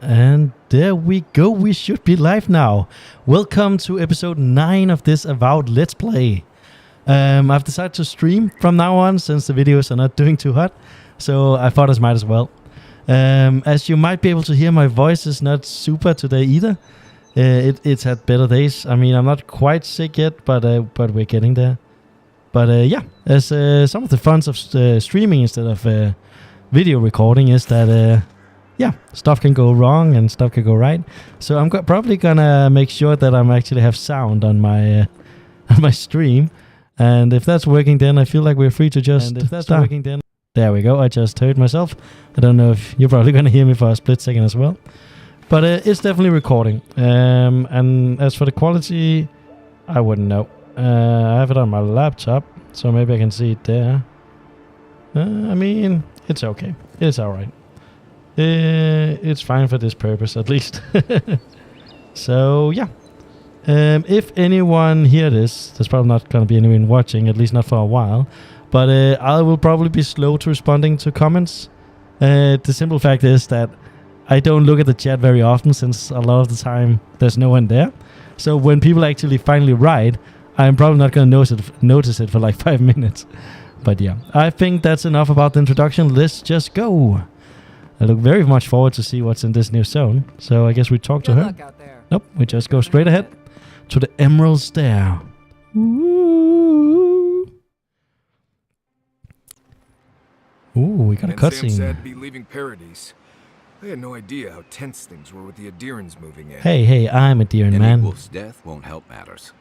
And there we go, we should be live now. Welcome to episode 9 of this Avowed Let's Play. I've decided to stream from now on since the videos are not doing too hot, so I thought I might as well. As you might be able to hear, my voice is not super today either. It's had better days. I mean, I'm not quite sick yet, but we're getting there. But yeah, as some of the funs of streaming instead of video recording is that yeah, stuff can go wrong and stuff can go right. So I'm probably gonna make sure that I'm actually have sound on my on my stream. And if that's working, then I feel like we're free to just start. There we go. I just heard myself. I don't know if you're probably gonna hear me for a split second as well. But it's definitely recording. And as for the quality, I wouldn't know. I have it on my laptop, so maybe I can see it there. I mean, it's okay. It's all right. It's fine for this purpose, at least. So, yeah. If anyone hear this, there's probably not going to be anyone watching, at least not for a while. But I will probably be slow to responding to comments. The simple fact is that I don't look at the chat very often, since a lot of the time there's no one there. So when people actually finally write, I'm probably not going to notice it for like 5 minutes. But yeah, I think that's enough about the introduction. Let's just go. I look very much forward to see what's in this new zone. So I guess we talk to her. Nope, we just go straight ahead to the Emerald Stair. Ooh, we got a cutscene. Sam said be leaving Paradise. I had no idea how tense things were with the Adirans moving in. Hey, I'm a Adiran man. Wolf's death won't help matters.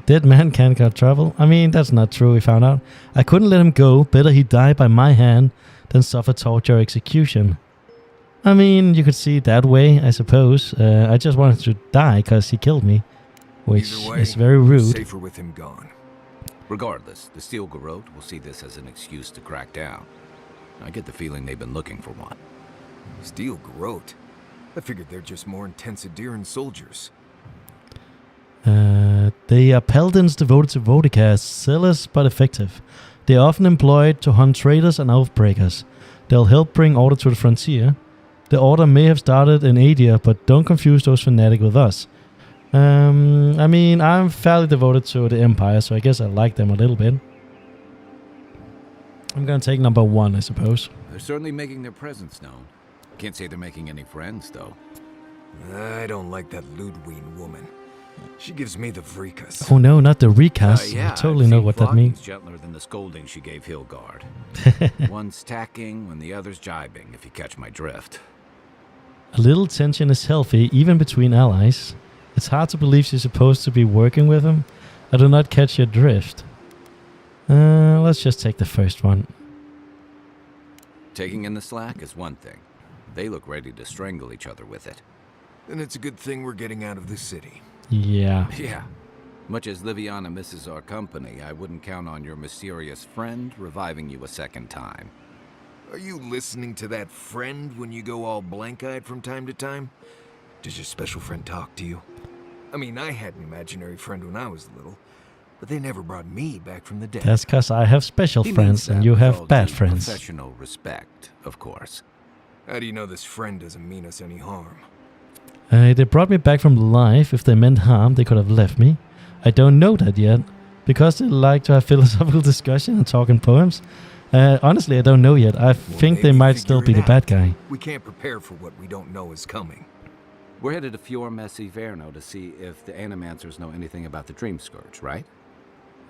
Dead man can't got trouble. I mean, that's not true, we found out. I couldn't let him go. Better he die by my hand than suffer torture or execution. I mean, you could see it that way, I suppose. I just wanted to die because he killed me, which is very rude. Safer with him gone. Regardless, the Steel Garrote will see this as an excuse to crack down. I get the feeling they've been looking for one. Steel Garrote? I figured they're just more intense Adiran soldiers. They are paladins devoted to Vodka, zealous but effective. They are often employed to hunt traitors and outbreakers. They'll help bring order to the frontier. The order may have started in Adia, but don't confuse those fanatics with us. I mean, I'm fairly devoted to the Empire, so I guess I like them a little bit. I'm gonna take number 1, I suppose. They're certainly making their presence known. Can't say they're making any friends, though. I don't like that Ludwig woman. She gives me the vrikas. Oh no, not the recast. Yeah, I totally know what that means. Gentler than the scolding she gave Hilgard. One's tacking when the other's jibing, if you catch my drift. A little tension is healthy, even between allies. It's hard to believe she's supposed to be working with him. I do not catch your drift. Let's just take the first one. Taking in the slack is one thing. They look ready to strangle each other with it. Then it's a good thing we're getting out of the city. Yeah. Yeah. Much as Liviana misses our company, I wouldn't count on your mysterious friend reviving you a second time. Are you listening to that friend when you go all blank-eyed from time to time? Does your special friend talk to you? I mean, I had an imaginary friend when I was little, but they never brought me back from the dead. That's because I have special friends and you have bad friends. Professional respect, of course. How do you know this friend doesn't mean us any harm? They brought me back from life. If they meant harm, they could have left me. I don't know that yet. Because they like to have philosophical discussion and talk in poems. Honestly, I don't know yet. I think they might still be the bad guy. We can't prepare for what we don't know is coming. We're headed to Fior Messi Verno to see if the Animancers know anything about the Dream Scourge, right?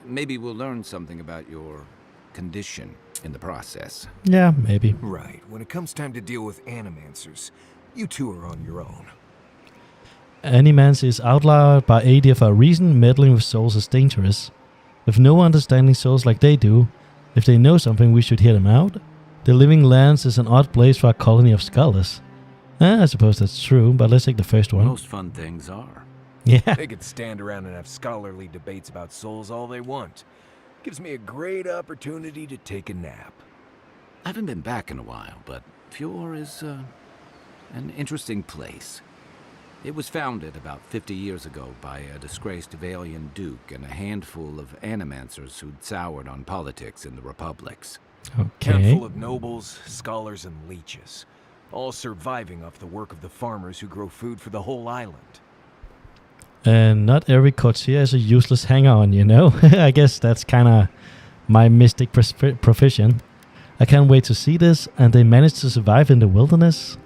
Maybe we'll learn something about your condition in the process. Yeah, maybe. Right. When it comes time to deal with Animancers, you two are on your own. Animance is outlawed by Adia for a reason. Meddling with souls is dangerous. With no understanding souls like they do, if they know something, we should hear them out. The Living Lands is an odd place for a colony of scholars. I suppose that's true, but let's take the first one. Most fun things are. Yeah. They could stand around and have scholarly debates about souls all they want. Gives me a great opportunity to take a nap. I haven't been back in a while, but Fior is an interesting place. It was founded about 50 years ago by a disgraced Valian duke and a handful of animancers who'd soured on politics in the republics. Okay. Handful of nobles, scholars, and leeches. all surviving off the work of the farmers who grow food for the whole island. And not every courtier is a useless hanger-on, you know? I guess that's kind of my mystic profession. I can't wait to see this, and they managed to survive in the wilderness.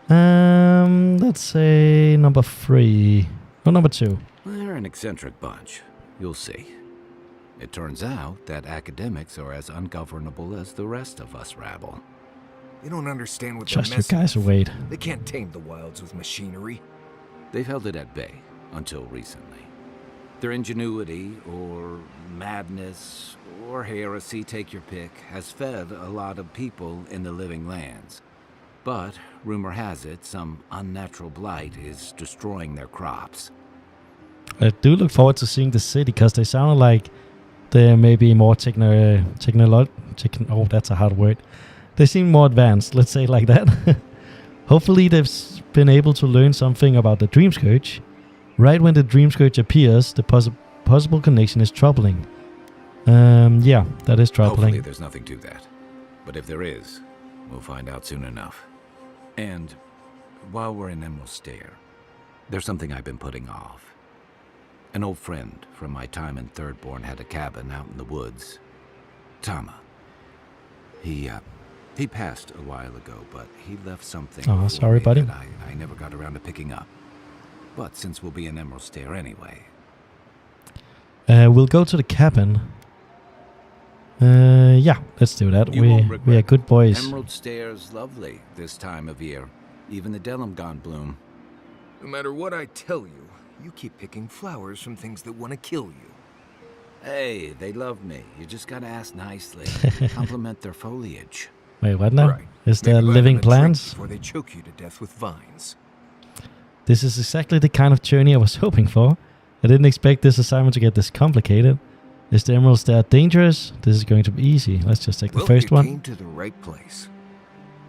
Let's say number 3. Or number 2. They're an eccentric bunch. You'll see. It turns out that academics are as ungovernable as the rest of us rabble. You don't understand what Just they're you messing guys with. wait. They can't tame the wilds with machinery. They've held it at bay until recently. Their ingenuity, or madness, or heresy, take your pick, has fed a lot of people in the living lands. But, rumor has it, some unnatural blight is destroying their crops. I do look forward to seeing the city, because they sound like they're maybe more oh, that's a hard word. They seem more advanced, let's say it like that. Hopefully they've been able to learn something about the Dream Scourge. Right when the Dream Scourge appears, the possible connection is troubling. Yeah, that is troubling. Hopefully there's nothing to that. But if there is, we'll find out soon enough. And while we're in Emerald Stair, there's something I've been putting off. An old friend from my time in Thirdborn had a cabin out in the woods. Tama. He passed a while ago, but he left something. Oh, sorry, buddy. That I never got around to picking up. But since we'll be in Emerald Stair anyway. We'll go to the cabin. Yeah, let's do that. We are good boys. Emerald Stair's lovely this time of year. Even the Delum gone bloom. No matter what I tell you, you keep picking flowers from things that want to kill you. Hey, they love me. You just gotta ask nicely. Compliment their foliage. Wait, what now? Right. Is Maybe there buy them living a drink plants? before they choke you to death with vines. This is exactly the kind of journey I was hoping for. I didn't expect this assignment to get this complicated. Is the Emerald Stair dangerous? This is going to be easy. Let's just take the first you one. came to the right place.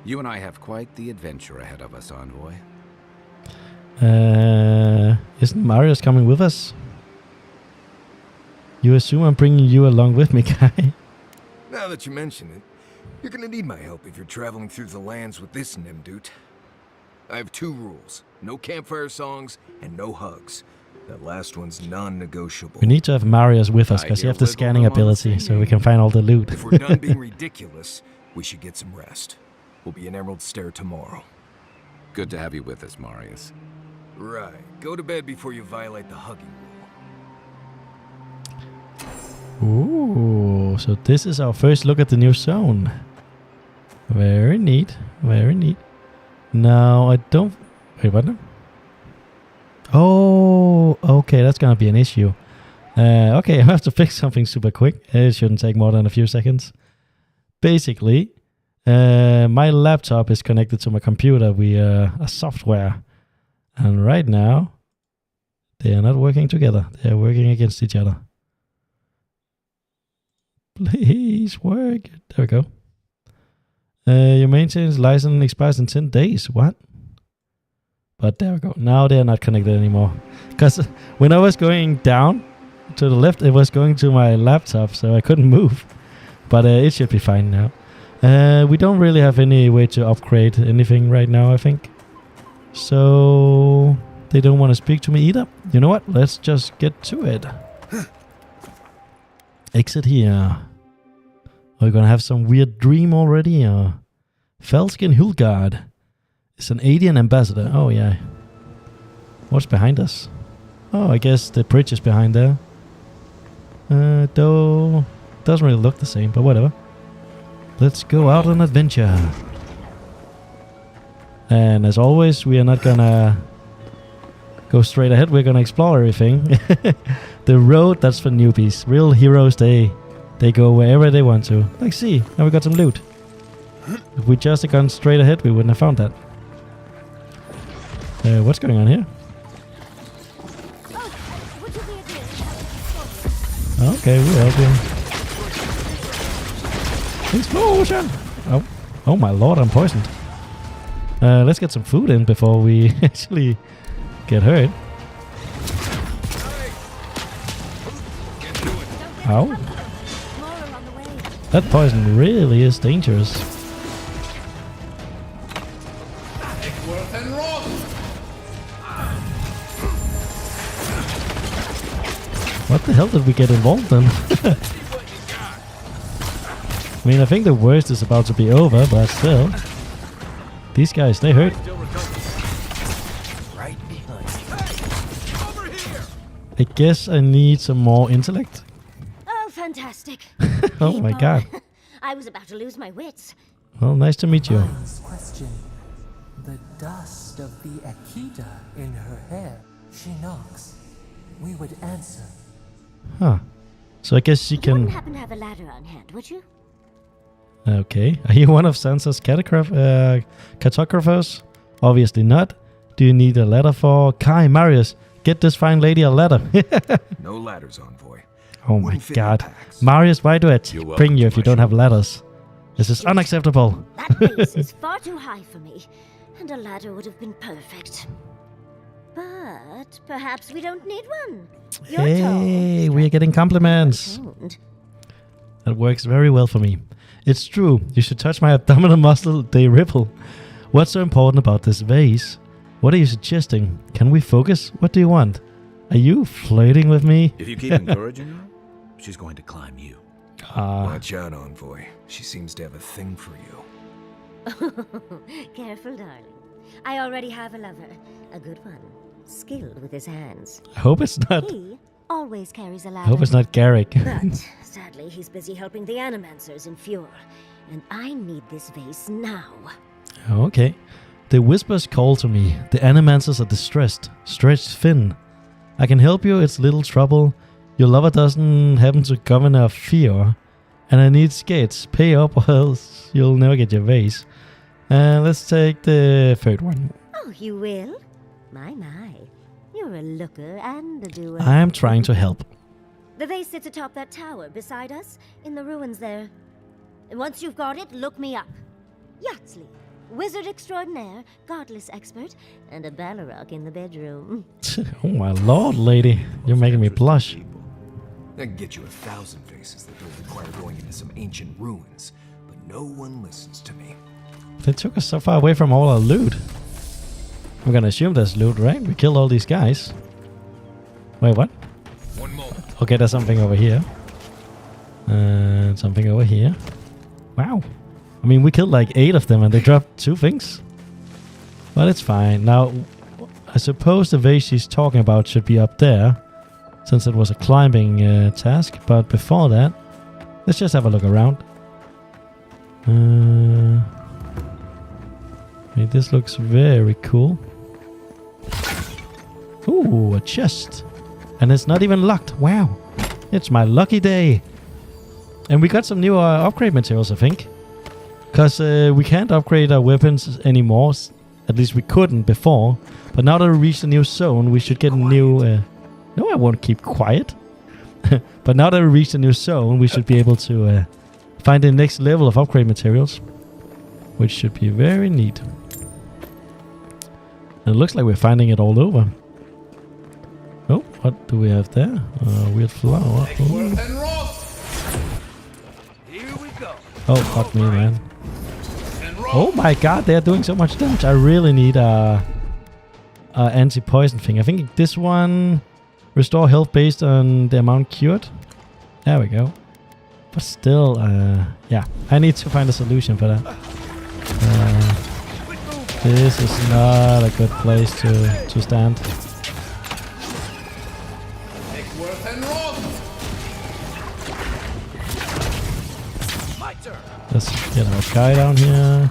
You and I have quite the adventure ahead of us, Envoy. Isn't Marius coming with us? You assume I'm bringing you along with me, guy? Now that you mention it, you're gonna need my help if you're traveling through the lands with this Nimdude. I have 2 rules. No campfire songs and no hugs. That last one's non-negotiable. We need to have Marius with us I because he hear has the wiggle scanning room on the ability, so we singing. can find all the loot. If we're done being ridiculous, we should get some rest. We'll be in Emerald Stair tomorrow. Good to have you with us, Marius. Right. Go to bed before you violate the hugging rule. Ooh, so this is our first look at the new zone. Very neat, very neat. Now I don't... Wait, what now? Oh, okay, that's gonna be an issue. Okay, I have to fix something super quick. It shouldn't take more than a few seconds. Basically, my laptop is connected to my computer via a software. And right now, they are not working together. They are working against each other. Please work. There we go. Your maintenance license expires in 10 days. What? But there we go. Now they are not connected anymore. Because when I was going down to the left, it was going to my laptop, so I couldn't move. But it should be fine now. We don't really have any way to upgrade anything right now, I think. So they don't want to speak to me either. You know what? Let's just get to it. Exit here. Are we gonna have some weird dream already? Felskin Hulgard is an alien ambassador. Oh yeah. What's behind us? Oh, I guess the bridge is behind there. Though doesn't really look the same, but whatever. Let's go out on adventure. And as always, we are not gonna go straight ahead. We're gonna explore everything. The road, that's for newbies. Real heroes, they go wherever they want to. Like, see, now we got some loot. If we just had gone straight ahead, we wouldn't have found that. What's going on here? Okay, we're helping. Explosion! Oh my lord, I'm poisoned. Let's get some food in before we actually get hurt. Ow. That poison really is dangerous. What the hell did we get involved in? I mean, I think the worst is about to be over, but still. These guys, they hurt. Right behind I guess I need some more intellect. Oh, fantastic. Oh my god. I was about to lose my wits. Well, nice to meet you. Mine's question. The dust of the Akita in her hair. She knocks. We would answer. Huh. So I guess she You wouldn't can... happen to have a ladder on hand, would you? Okay. Are you one of Sansa's cartographers? Obviously not. Do you need a ladder for... Kai, Marius, get this fine lady a ladder. No ladders, envoy. Oh my Wouldn't fit in god. packs. Marius, why do I You're welcome bring you to if you my don't have shop. ladders? This is unacceptable. That base is far too high for me, and a ladder would have been perfect. But perhaps we don't need one. You're Hey, tall, we are getting compliments. toned. That works very well for me. It's true. You should touch my abdominal muscle. They ripple. What's so important about this vase? What are you suggesting? Can we focus? What do you want? Are you flirting with me? If you keep encouraging her, she's going to climb you. Watch out, envoy. She seems to have a thing for you. Careful, darling. I already have a lover. A good one. Skilled with his hands. I hope it's not. He always carries a I ladder. hope it's not Garrick. But sadly, he's busy helping the Animancers in Fjord. And I need this vase now. Okay. The whispers call to me. The Animancers are distressed. Stretched thin. I can help you. It's little trouble. Your lover doesn't happen to governor of Fjord. And I need skates. Pay up or else you'll never get your vase. Let's take the third one. Oh, you will? My. You're a looker and a doer. I'm trying to help. The vase sits atop that tower beside us in the ruins there. And once you've got it, look me up. Yatsley, wizard extraordinaire, godless expert, and a Balrog in the bedroom. Oh my lord, lady. You're making me blush. I can get you 1,000 vases that don't require going into some ancient ruins, but no one listens to me. They took us so far away from all our loot. I'm gonna assume there's loot, right? We killed all these guys. Wait, what? One moment. Okay, there's something over here. And something over here. Wow. I mean, we killed like 8 of them and they dropped 2 things. But it's fine. Now, I suppose the vase she's talking about should be up there, since it was a climbing task. But before that, let's just have a look around. Hey, this looks very cool. Ooh, a chest. And it's not even locked. Wow. It's my lucky day. And we got some new upgrade materials, I think. Because we can't upgrade our weapons anymore. At least we couldn't before. But now that we reached a new zone, we should get a new... no, I won't keep quiet. But now that we reached a new zone, we should be able to find the next level of upgrade materials. Which should be very neat. And it looks like we're finding it all over. Oh, what do we have there? Weird flower. Ooh. Here we go. Oh, fuck me, man. Oh my god, they're doing so much damage. I really need a anti-poison thing. I think this one... Restore health based on the amount cured. There we go. But still, yeah. I need to find a solution for that. This is not a good place to stand. Let's get our guy down here.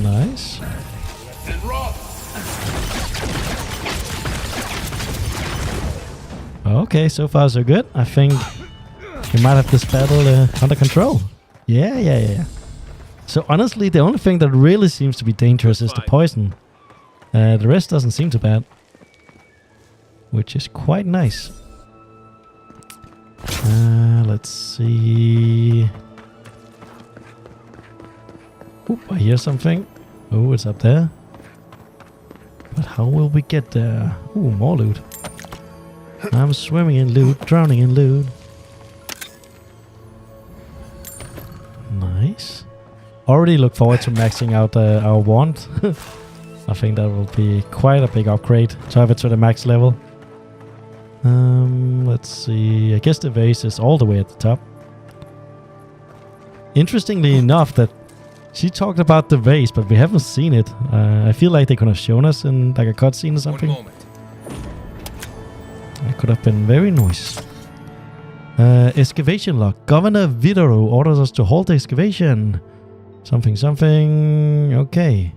Nice. Okay, so far so good. I think we might have this battle under control. Yeah. So honestly, the only thing that really seems to be dangerous is the poison. The rest doesn't seem too bad. Which is quite nice. Let's see. Oop, I hear something. Oh, it's up there. But how will we get there? Ooh, more loot. I'm swimming in loot, drowning in loot. Nice. Already look forward to maxing out our wand. I think that will be quite a big upgrade to have it to the max level. Let's see. I guess the vase is all the way at the top. Interestingly enough, that she talked about the vase, but we haven't seen it. I feel like they could have shown us in like a cutscene or something. One moment. It could have been very nice. Excavation log. Governor Vidoro orders us to halt the excavation. Something. Okay.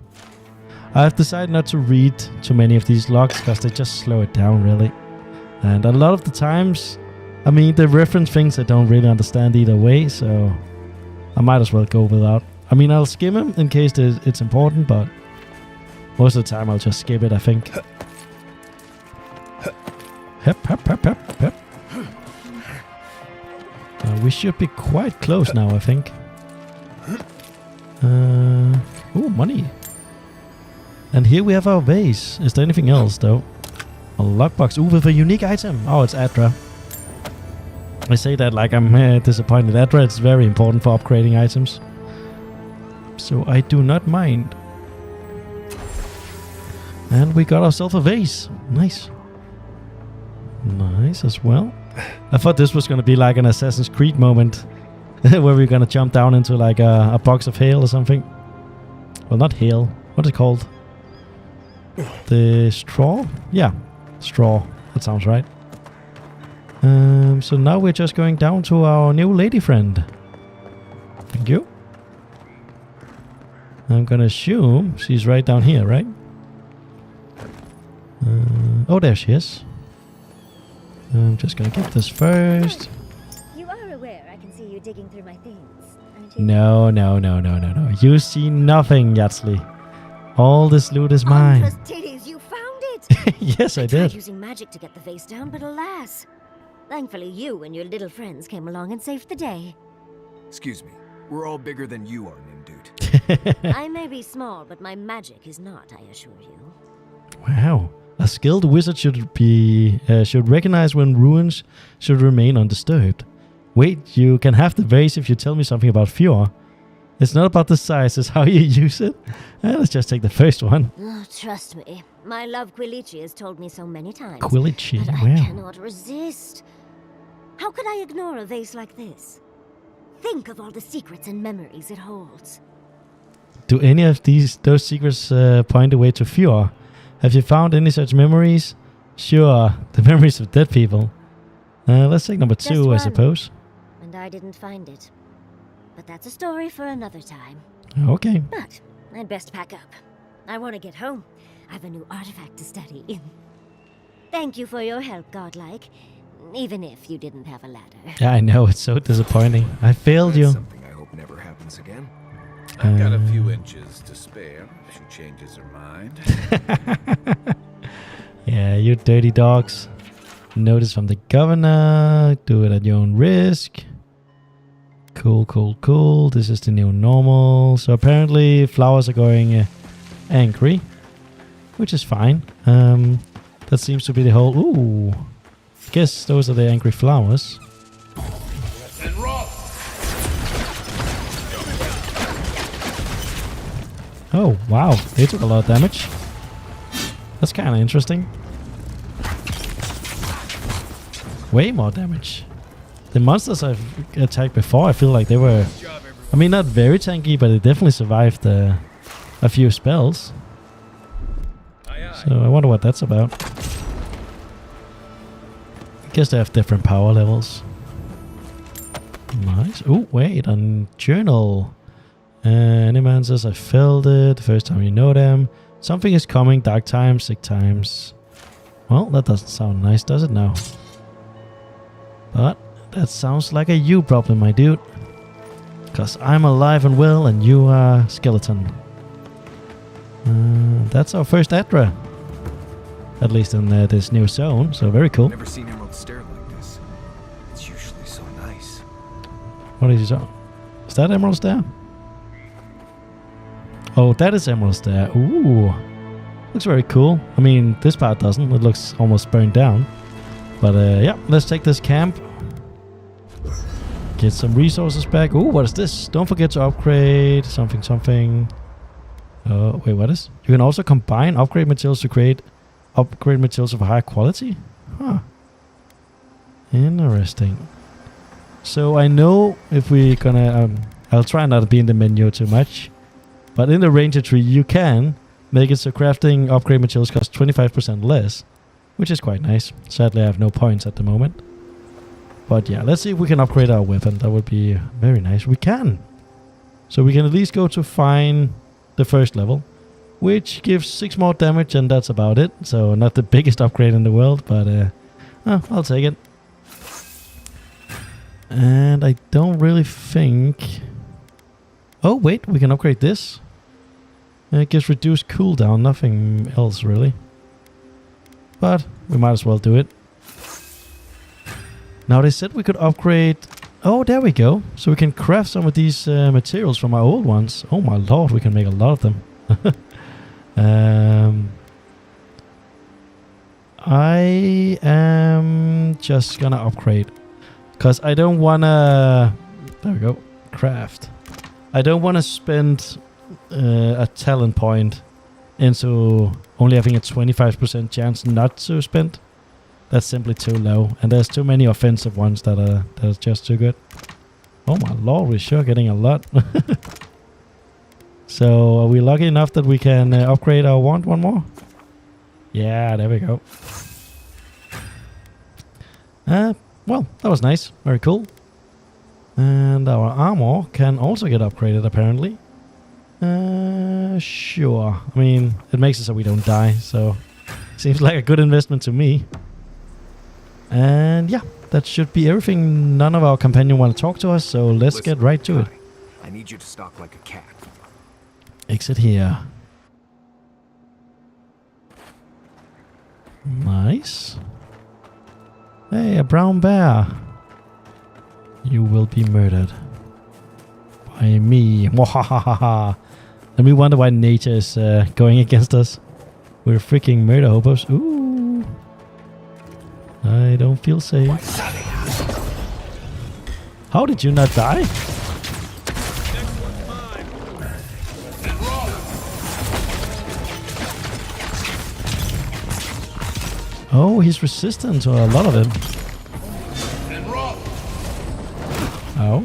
I've decided not to read too many of these logs because they just slow it down, really. And a lot of the times, I mean, they reference things I don't really understand either way, so I might as well go without. I mean, I'll skim them in case it's important, but most of the time I'll just skip it, I think. Hep. We should be quite close now, I think. Ooh, money. And here we have our vase. Is there anything else, though? A lockbox. Ooh, with a unique item. Oh, it's Adra. I say that like I'm disappointed. Adra is very important for upgrading items. So I do not mind. And we got ourselves a vase. Nice. Nice as well. I thought this was going to be like an Assassin's Creed moment. Where we're going to jump down into like a box of hail or something. Well, not hail. What is it called? The straw? Yeah. Straw. That sounds right. So now we're just going down to our new lady friend. Thank you. I'm gonna assume she's right down here, right? Oh, there she is. I'm just gonna get this first. You are aware I can see you digging through my things, aren't you? No. You see nothing, Yatsli. All this loot is mine. Titties, you found it! Yes, I tried did. using magic to get the vase down, but alas. Thankfully, you and your little friends came along and saved the day. Excuse me. We're all bigger than you are, Nimdude. I may be small, but my magic is not, I assure you. Wow. A skilled wizard should recognize when ruins should remain undisturbed. Wait, you can have the vase if you tell me something about Fjord. It's not about the size, it's how you use it. Let's just take the first one. Oh, trust me, my love Quilichi has told me so many times. Quilichi, but wow. I cannot resist. How could I ignore a vase like this? Think of all the secrets and memories it holds. Do any of those secrets point the way to Fjord? Have you found any such memories? Sure, the memories of dead people. Let's take number 2, I one. suppose. And I didn't find it. But that's a story for another time. Okay. But I'd best pack up. I want to get home. I have a new artifact to study. Thank you for your help, Godlike. Even if you didn't have a ladder. Yeah, I know, it's so disappointing. I failed That's you. something I hope never happens again. I've got a few inches to spare if she changes her mind. Yeah, you dirty dogs. Notice from the governor. Do it at your own risk. Cool. This is the new normal. So apparently flowers are going angry, which is fine. That seems to be the whole... Ooh. I guess those are the angry flowers. Oh, wow. They took a lot of damage. That's kind of interesting. Way more damage. The monsters I've attacked before, I feel like they were... I mean, not very tanky, but they definitely survived a few spells. So I wonder what that's about. I guess they have different power levels. Nice. Oh, wait, a journal. Any man says I felt it the first time you know them. Something is coming, dark times, sick times. Well, that doesn't sound nice, does it now? But that sounds like a you problem, my dude. Because I'm alive and well and you are skeleton. That's our first Adra. At least in this new zone, so very cool. Never seen Emerald Stair like this. It's usually so nice. What is it? Is that Emerald Stair? Oh, that is Emerald Stair. Ooh. Looks very cool. I mean, this part doesn't. It looks almost burned down. But yeah, let's take this camp. Get some resources back. Ooh, what is this? Don't forget to upgrade something. Oh, wait, what is? You can also combine upgrade materials to create upgrade materials of higher quality? Huh. Interesting. So I know if we're gonna... I'll try not to be in the menu too much. But in the ranger tree, you can make it so crafting upgrade materials cost 25% less, which is quite nice. Sadly, I have no points at the moment. But yeah, let's see if we can upgrade our weapon. That would be very nice. We can. So we can at least go to fine the first level, which gives 6 more damage, and that's about it. So not the biggest upgrade in the world, but I'll take it. And I don't really think... Oh, wait, we can upgrade this. It gives reduced cooldown, nothing else really. But we might as well do it. Now they said we could upgrade... Oh, there we go. So we can craft some of these materials from our old ones. Oh my lord, we can make a lot of them. I am just gonna upgrade. Because I don't wanna... There we go. Craft. I don't wanna spend a talent point into only having a 25% chance not to spend. That's simply too low. And there's too many offensive ones that are just too good. Oh my lord, we're sure getting a lot. So are we lucky enough that we can upgrade our wand one more? Yeah, there we go. Well, that was nice. Very cool. And our armor can also get upgraded apparently. Sure. I mean, it makes it so we don't die, so seems like a good investment to me. And yeah, that should be everything. None of our companions want to talk to us, so let's get right to it. I need you to stalk like a cat. Exit here. Nice. Hey, a brown bear. You will be murdered by me. Mwahahaha. And we wonder why nature is going against us. We're freaking murder hobos. Ooh. I don't feel safe. How did you not die? Oh, he's resistant to a lot of them. Oh.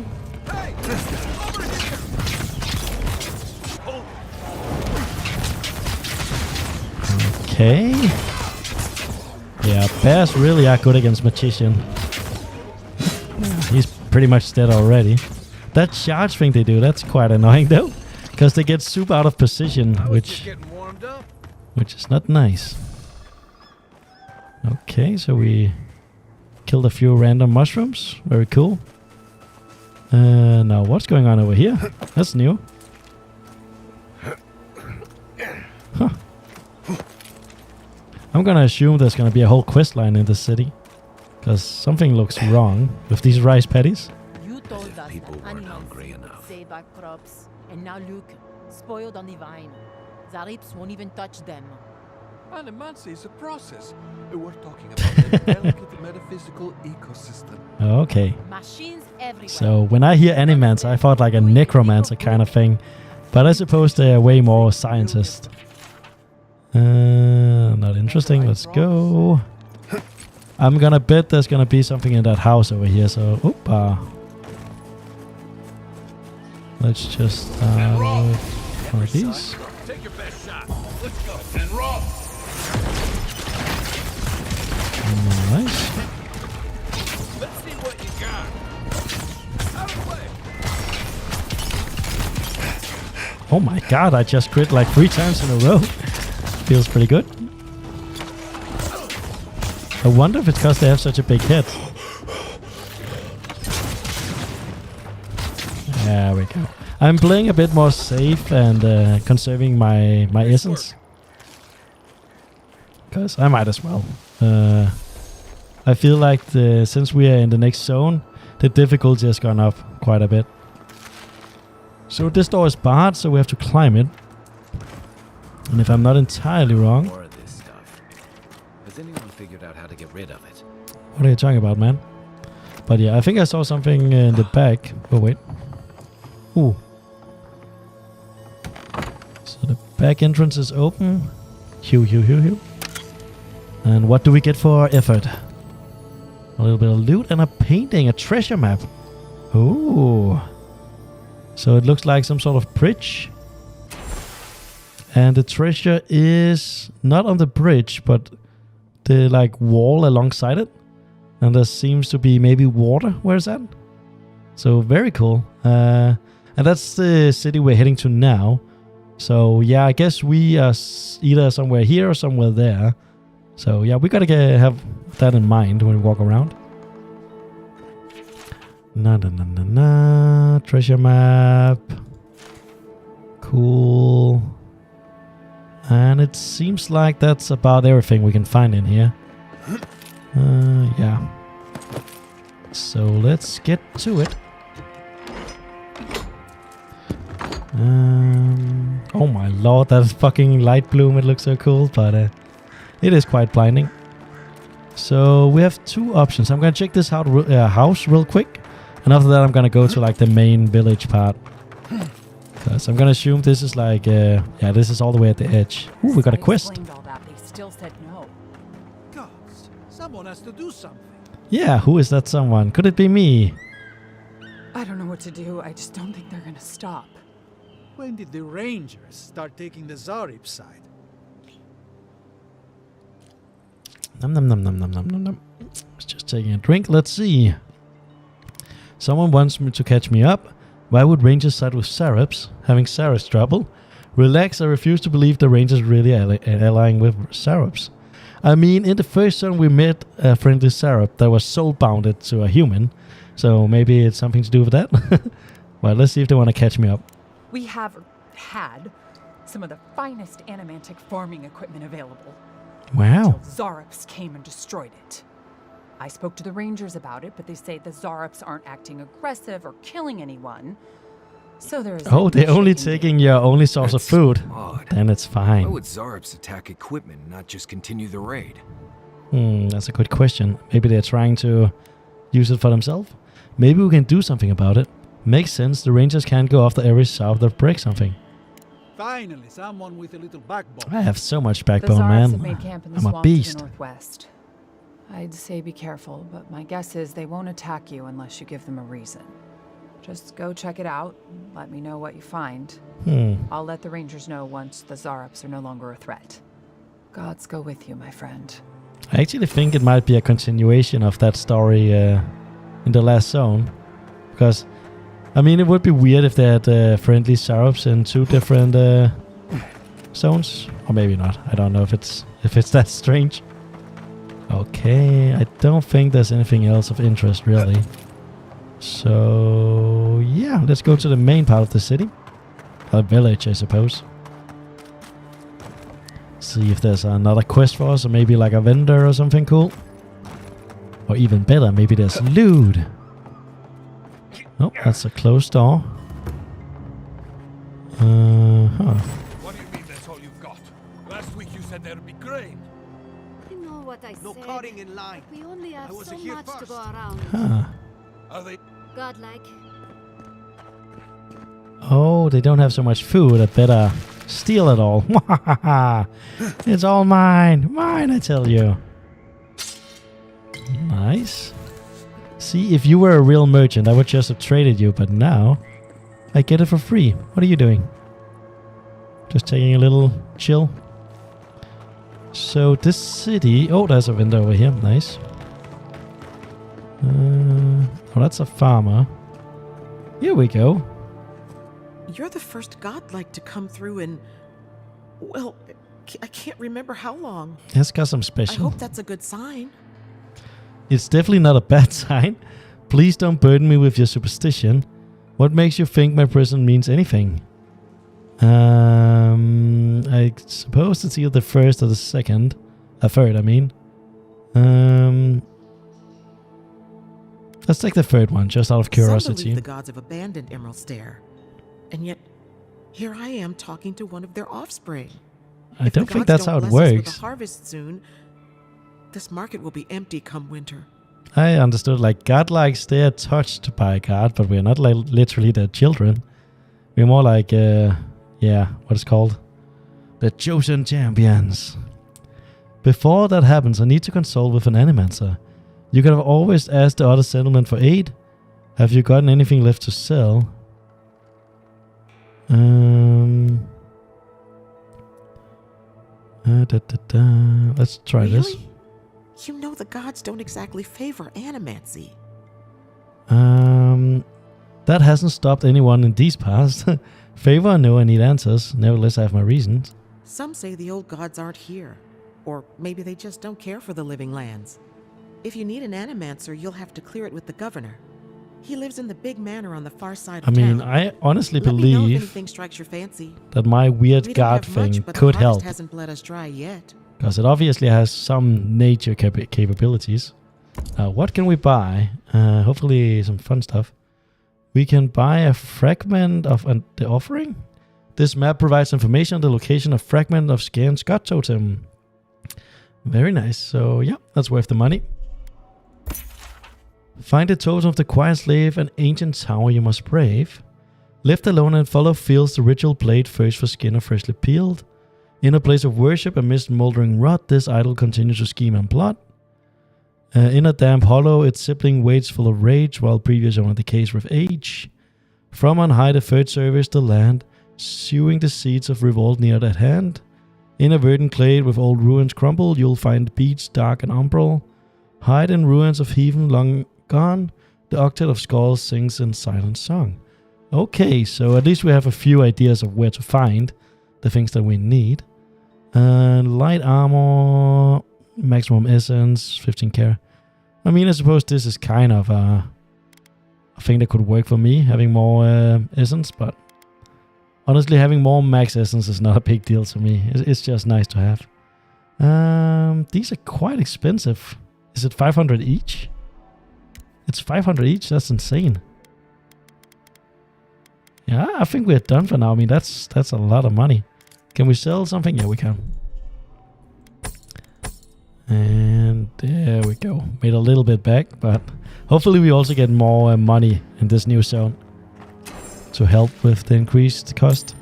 Okay. Yeah, bears really are good against magician. He's pretty much dead already. That charge thing they do, that's quite annoying though. Because they get super out of position, which is not nice. Okay, so we killed a few random mushrooms. Very cool. Now what's going on over here? That's new. Huh. I'm gonna assume there's gonna be a whole quest line in the city. Because something looks wrong with these rice patties. You told us People that weren't animals hungry enough. save our crops, and now look, spoiled on the vine. The apes won't even touch them. Animancy is a process. We're talking about a delicate metaphysical ecosystem. Okay. Machines everywhere. So when I hear animancer, I thought like a necromancer kind of thing. But I suppose they are way more scientists. Not interesting. Let's go. I'm gonna bet there's gonna be something in that house over here. So, let's just one of these. Take your best shot. Let's go. And roll. Nice. Let's see what you got. Out of the way. Oh my god, I just crit like 3 times in a row. Feels pretty good. I wonder if it's because they have such a big head. There we go. I'm playing a bit more safe and conserving my essence. Because I might as well. I feel like since we are in the next zone, the difficulty has gone up quite a bit. So this door is barred, so we have to climb it. And if I'm not entirely wrong... More of this stuff. Has anyone figured out how to get rid of it? What are you talking about, man? But yeah, I think I saw something in the back. Oh, wait. Ooh. So the Back entrance is open. Hew. And what do we get for our effort? A little bit of loot and a painting, a treasure map. Ooh. So it looks like some sort of bridge. And the treasure is not on the bridge, but the like wall alongside it. And there seems to be maybe water. Where's that? So very cool. And that's the city we're heading to now. So yeah, I guess we are either somewhere here or somewhere there. So yeah, we gotta have that in mind when we walk around. Treasure map. Cool. And it seems like that's about everything we can find in here. Yeah. So let's get to it. Oh my lord, that fucking light bloom, it looks so cool, but it is quite blinding. So we have two options. I'm gonna check this house real quick, and after that I'm gonna go to like the main village part. Because I'm gonna assume this is like, yeah, this is all the way at the edge. Ooh, we got a quest. All that, they still said no. Gods, someone has to do something. Yeah, who is that someone? Could it be me? I don't know what to do. I just don't think they're gonna stop. When did the Rangers start taking the Zarib side? Nom. Just taking a drink. Let's see. Someone wants me to catch me up. Why would Rangers side with Sarabs, having Sarabs trouble? Relax, I refuse to believe the Rangers really allying with Sarabs. I mean, in the first zone we met a friendly Sarab that was soul-bounded to a human. So maybe it's something to do with that? Well, let's see if they want to catch me up. We have had some of the finest animantic farming equipment available. Wow. Until Zarops came and destroyed it. I spoke to the Rangers about it, but they say the Zarops aren't acting aggressive or killing anyone. So there's... Oh, they're only taking your only source of That's food. odd. Then it's Why fine. would Zarps attack equipment and not just continue the raid? That's a good question. Maybe they're trying to use it for themselves? Maybe we can do something about it. Makes sense, the Rangers can't go after every South that breaks something. Finally, someone with a little backbone. I have so much The backbone, Zarops have man. made camp in the I'm a swamp to beast. the northwest. I'd say be careful, but my guess is they won't attack you unless you give them a reason. Just go check it out. Let me know what you find. I'll let the Rangers know once the Zarops are no longer a threat. Gods go with you, my friend. I actually think it might be a continuation of that story in the last zone. Because, I mean, it would be weird if they had friendly Zarops in two different zones. Or maybe not. I don't know if it's that strange. Okay, I don't think there's anything else of interest, really. So, yeah, let's go to the main part of the city. A village, I suppose. See if there's another quest for us, or maybe like a vendor or something cool. Or even better, maybe there's loot. Oh, that's a closed door. What do you mean that's all you've got? Last week you said there'd be grain. You know what I No said. cutting in line. We only have I wasn't so here much to first. go around. Huh. Are they? Godlike. Oh, they don't have so much food. I better steal it all. It's all mine. Mine, I tell you. Nice. See, if you were a real merchant, I would just have traded you, but now I get it for free. What are you doing? Just taking a little chill. So this city... Oh, there's a window over here. Nice. Oh, that's a farmer. Here we go. You're the first godlike to come through in, well, I can't remember how long. It's got some I special. hope that's a good sign. It's definitely not a bad sign. Please don't burden me with your superstition. What makes you think my presence means anything? I suppose it's either the first or the second. A third, I mean. Let's take the third one, just out of Some curiosity. believe the gods have abandoned Emerald Stair, and yet here I am talking to one of their offspring. I If the don't think gods that's how it bless us with works. a harvest soon, this market will be empty come winter. I understood, like, godlikes, they are touched by God, but we're not like literally their children. We're more like, yeah, what it's called? The chosen champions. Before that happens, I need to consult with an animancer. You could have always asked the other settlement for aid. Have you gotten anything left to sell? Let's try this. Really? You know the gods don't exactly favor animancy. That hasn't stopped anyone in these parts. Favor, I know I need answers. Nevertheless, I have my reasons. Some say the old gods aren't here. Or maybe they just don't care for the living lands. If you need an animancer, you'll have to clear it with the governor. He lives in the big manor on the far side of town. I honestly Let me know if believe anything strikes your fancy. that my weird We don't guard have much, thing but the could harvest help. hasn't bled us dry yet. Because it obviously has some nature capabilities. What can we buy? Hopefully some fun stuff. We can buy a fragment of the offering. This map provides information on the location of fragment of Scan's god totem. Very nice. So yeah, that's worth the money. Find the totem of the quiet slave, an ancient tower you must brave. Left alone and follow fields the ritual blade first for skin of freshly peeled. In a place of worship amidst moldering rot, this idol continues to scheme and plot. In a damp hollow, its sibling waits full of rage, while previous owner decays with age. From on high the third service the land, sewing the seeds of revolt near at hand. In a verdant glade with old ruins crumbled, you'll find beads dark and umbral. Hide in ruins of heathen long gone, the octet of skulls sings in silent song. Okay, so at least we have a few ideas of where to find the things that we need. Light armor, maximum essence, 15 care. I mean, I suppose this is kind of a thing that could work for me, having more essence, but honestly, having more max essence is not a big deal to me. It's just nice to have. These are quite expensive. Is it 500 each? It's 500 each? That's insane. Yeah, I think we're done for now. I mean, that's a lot of money. Can we sell something? Yeah, we can. And there we go. Made a little bit back, but hopefully we also get more money in this new zone to help with the increased cost.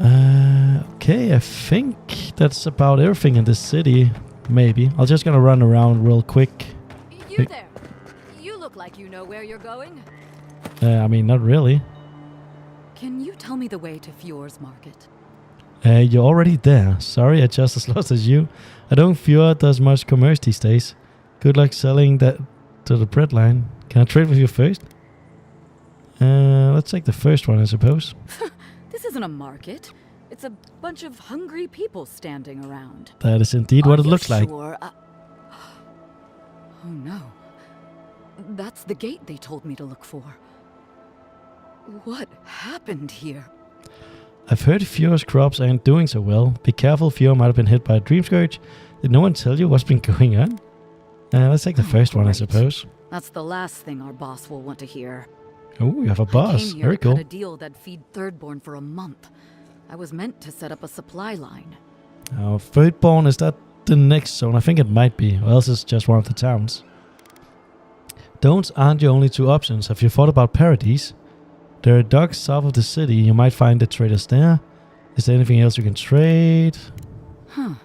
Okay, I think that's about everything in this city. Maybe. I'm just gonna run around real quick. You there. You look like you know where you're going. I mean, not really. Can you tell me the way to Fjord's market? You're already there. Sorry, I just as lost as you. I don't Fjord does much commerce these days. Good luck selling that to the bread line. Can I trade with you first? Let's take the first one, I suppose. This isn't a market. It's a bunch of hungry people standing around. That is indeed what it looks like. Oh no. That's the gate they told me to look for. What happened here? I've heard Fjord's crops aren't doing so well. Be careful, Fjord might have been hit by a dream scourge. Did no one tell you what's been going on? Let's take the first one, I suppose. That's the last thing our boss will want to hear. Oh, you have a boss. I came here Very to cool. cut a deal that'd feed Thirdborn for a month. I was meant to set up a supply line. Thirdborn, is that the next zone? I think it might be, or else it's just one of the towns. Don'ts aren't your only two options. Have you thought about Paradise? There are docks south of the city. You might find the traders there. Is there anything else you can trade? Huh.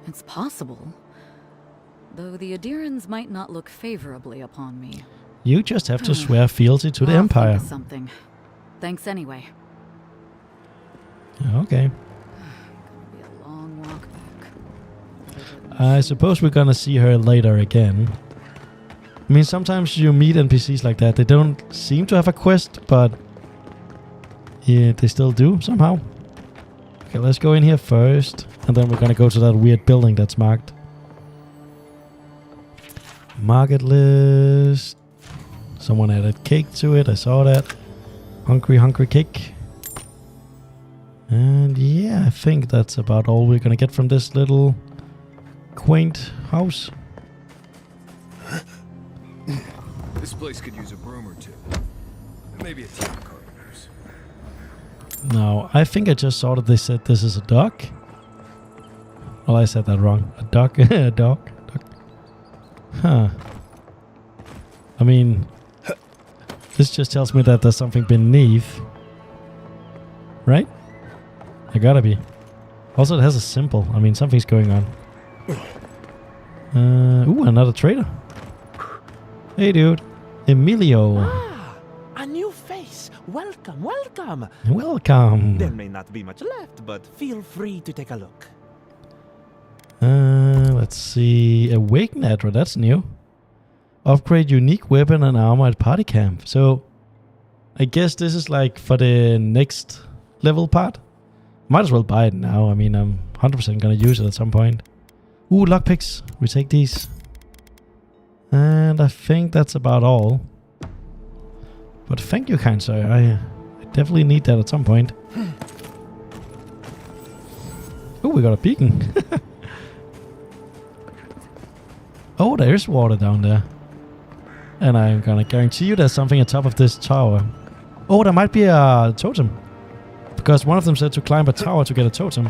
It's possible. Though the Adirans might not look favorably upon me. You just have to swear fealty to the I'll Empire. think of something. Thanks anyway. Okay. Gonna be a long walk back. I suppose we're gonna see her later again. I mean, sometimes you meet NPCs like that. They don't seem to have a quest, but yeah, they still do somehow. Okay, let's go in here first, and then we're gonna go to that weird building that's marked. Market list. Someone added cake to it. I saw that. Hungry cake. And yeah, I think that's about all we're gonna get from this little quaint house. This place could use a broom or two. Maybe a team of carpenters. No, I think I just saw that they said this is a dock. Well, I said that wrong. A dock? A dock? Huh. I mean, this just tells me that there's something beneath. Right? I gotta be. Also, it has a symbol. I mean, something's going on. Ooh, another trader. Hey, dude. Emilio. Ah, a new face. Welcome, welcome. Welcome. There may not be much left, but feel free to take a look. Let's see. Awake Network, that's new. Upgrade unique weapon and armor at party camp. So, I guess this is like for the next level part. Might as well buy it now. I mean, I'm 100% gonna use it at some point. Ooh, lockpicks. We take these. And I think that's about all. But thank you, kind sir. I definitely need that at some point. Oh, we got a beacon. Oh, there's water down there. And I'm gonna guarantee you there's something at top of this tower. Oh, there might be a totem. Because one of them said to climb a tower to get a totem.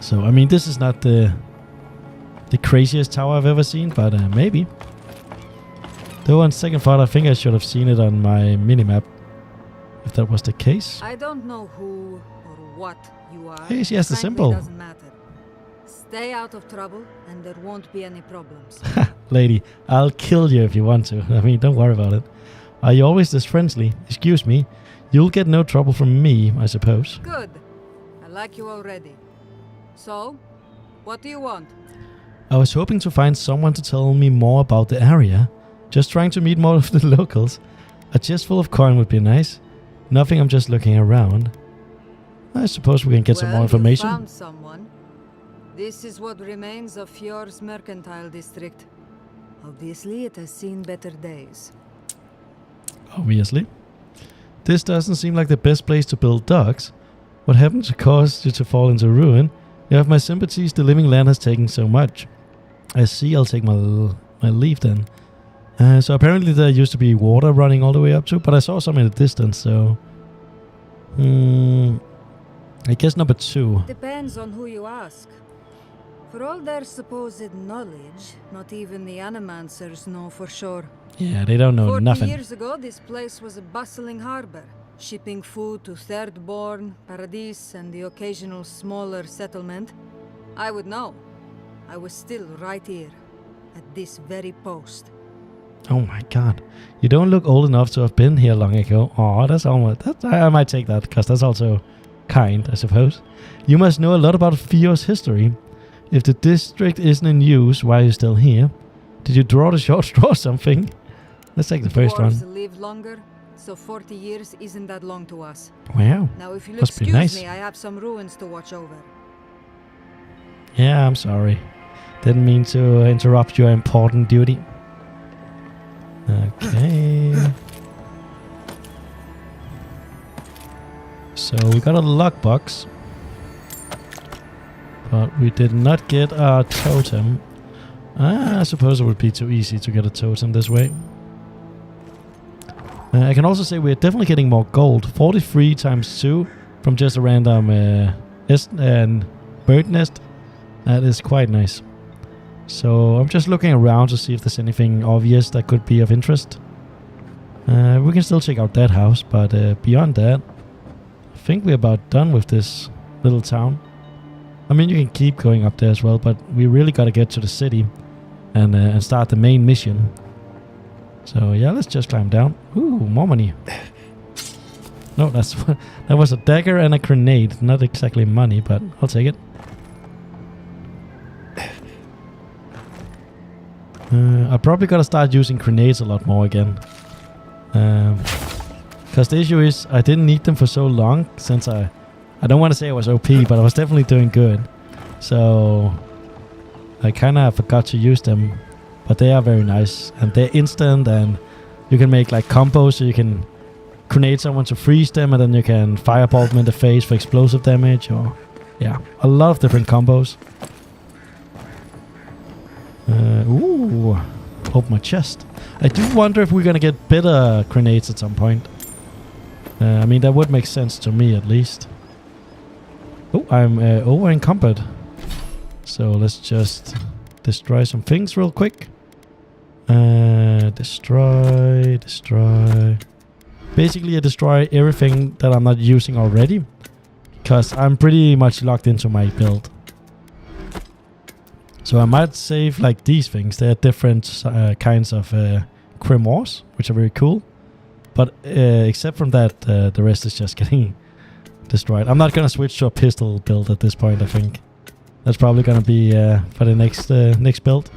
So, I mean, this is not the craziest tower I've ever seen, but maybe. Though on second thought, I think I should have seen it on my minimap. If that was the case. I don't know who or what you are. Hey, she has the Frankly, symbol. Doesn't matter. Stay out of trouble, and there won't be any problems. Lady, I'll kill you if you want to. I mean, don't worry about it. Are you always this friendly? Excuse me. You'll get no trouble from me, I suppose. Good. I like you already. So, what do you want? I was hoping to find someone to tell me more about the area. Just trying to meet more of the locals. A chest full of coin would be nice. Nothing, I'm just looking around. I suppose we can get some more information. You found someone. This is what remains of Fjord's mercantile district. Obviously, it has seen better days. Obviously. This doesn't seem like the best place to build docks. What happened to cause you to fall into ruin? You have my sympathies, the living land has taken so much. I see, I'll take my leave then. So apparently there used to be water running all the way up to, but I saw some in the distance, so... I guess number 2. Depends on who you ask. For all their supposed knowledge, not even the Animancers know for sure. Yeah, they don't know 40 nothing. years ago, this place was a bustling harbor, shipping food to Thirdborn, Paradis, and the occasional smaller settlement. I would know. I was still right here, at this very post. Oh my god. You don't look old enough to have been here long ago. Oh, that's almost... I might take that, because that's also kind, I suppose. You must know a lot about Fjord's history. If the district isn't in use, why are you still here? Did you draw the short straw or something? Let's take the first one. Dwarves live longer, so 40 years isn't that long to us. Wow. Now, if you'll Must be excuse nice. me, I have some ruins to watch over. Yeah, I'm sorry. Didn't mean to interrupt your important duty. Okay. So we got a lockbox. But we did not get a totem. I suppose it would be too easy to get a totem this way. I can also say we're definitely getting more gold. 43 times 2 from just a random bird nest. That is quite nice. So I'm just looking around to see if there's anything obvious that could be of interest. We can still check out that house, but beyond that, I think we're about done with this little town. I mean, you can keep going up there as well, but we really got to get to the city and start the main mission. So yeah, let's just climb down. Ooh, more money. No, that was a dagger and a grenade. Not exactly money, but I'll take it. I probably gotta start using grenades a lot more again. Because the issue is I didn't need them for so long since I don't want to say I was OP, but I was definitely doing good. So I kind of forgot to use them. But they are very nice. And they're instant, and you can make like combos, so you can grenade someone to freeze them, and then you can fireball them in the face for explosive damage. Or yeah, a lot of different combos. Ooh, open my chest. I do wonder if we're gonna get better grenades at some point. I mean, that would make sense to me at least. Oh, I'm over encumbered. So let's just destroy some things real quick. Destroy. Basically, I destroy everything that I'm not using already. because I'm pretty much locked into my build. So I might save like these things. They are different kinds of grimoires, which are very cool. But except from that, the rest is just getting destroyed. I'm not gonna switch to a pistol build at this point. I think that's probably gonna be for the next build.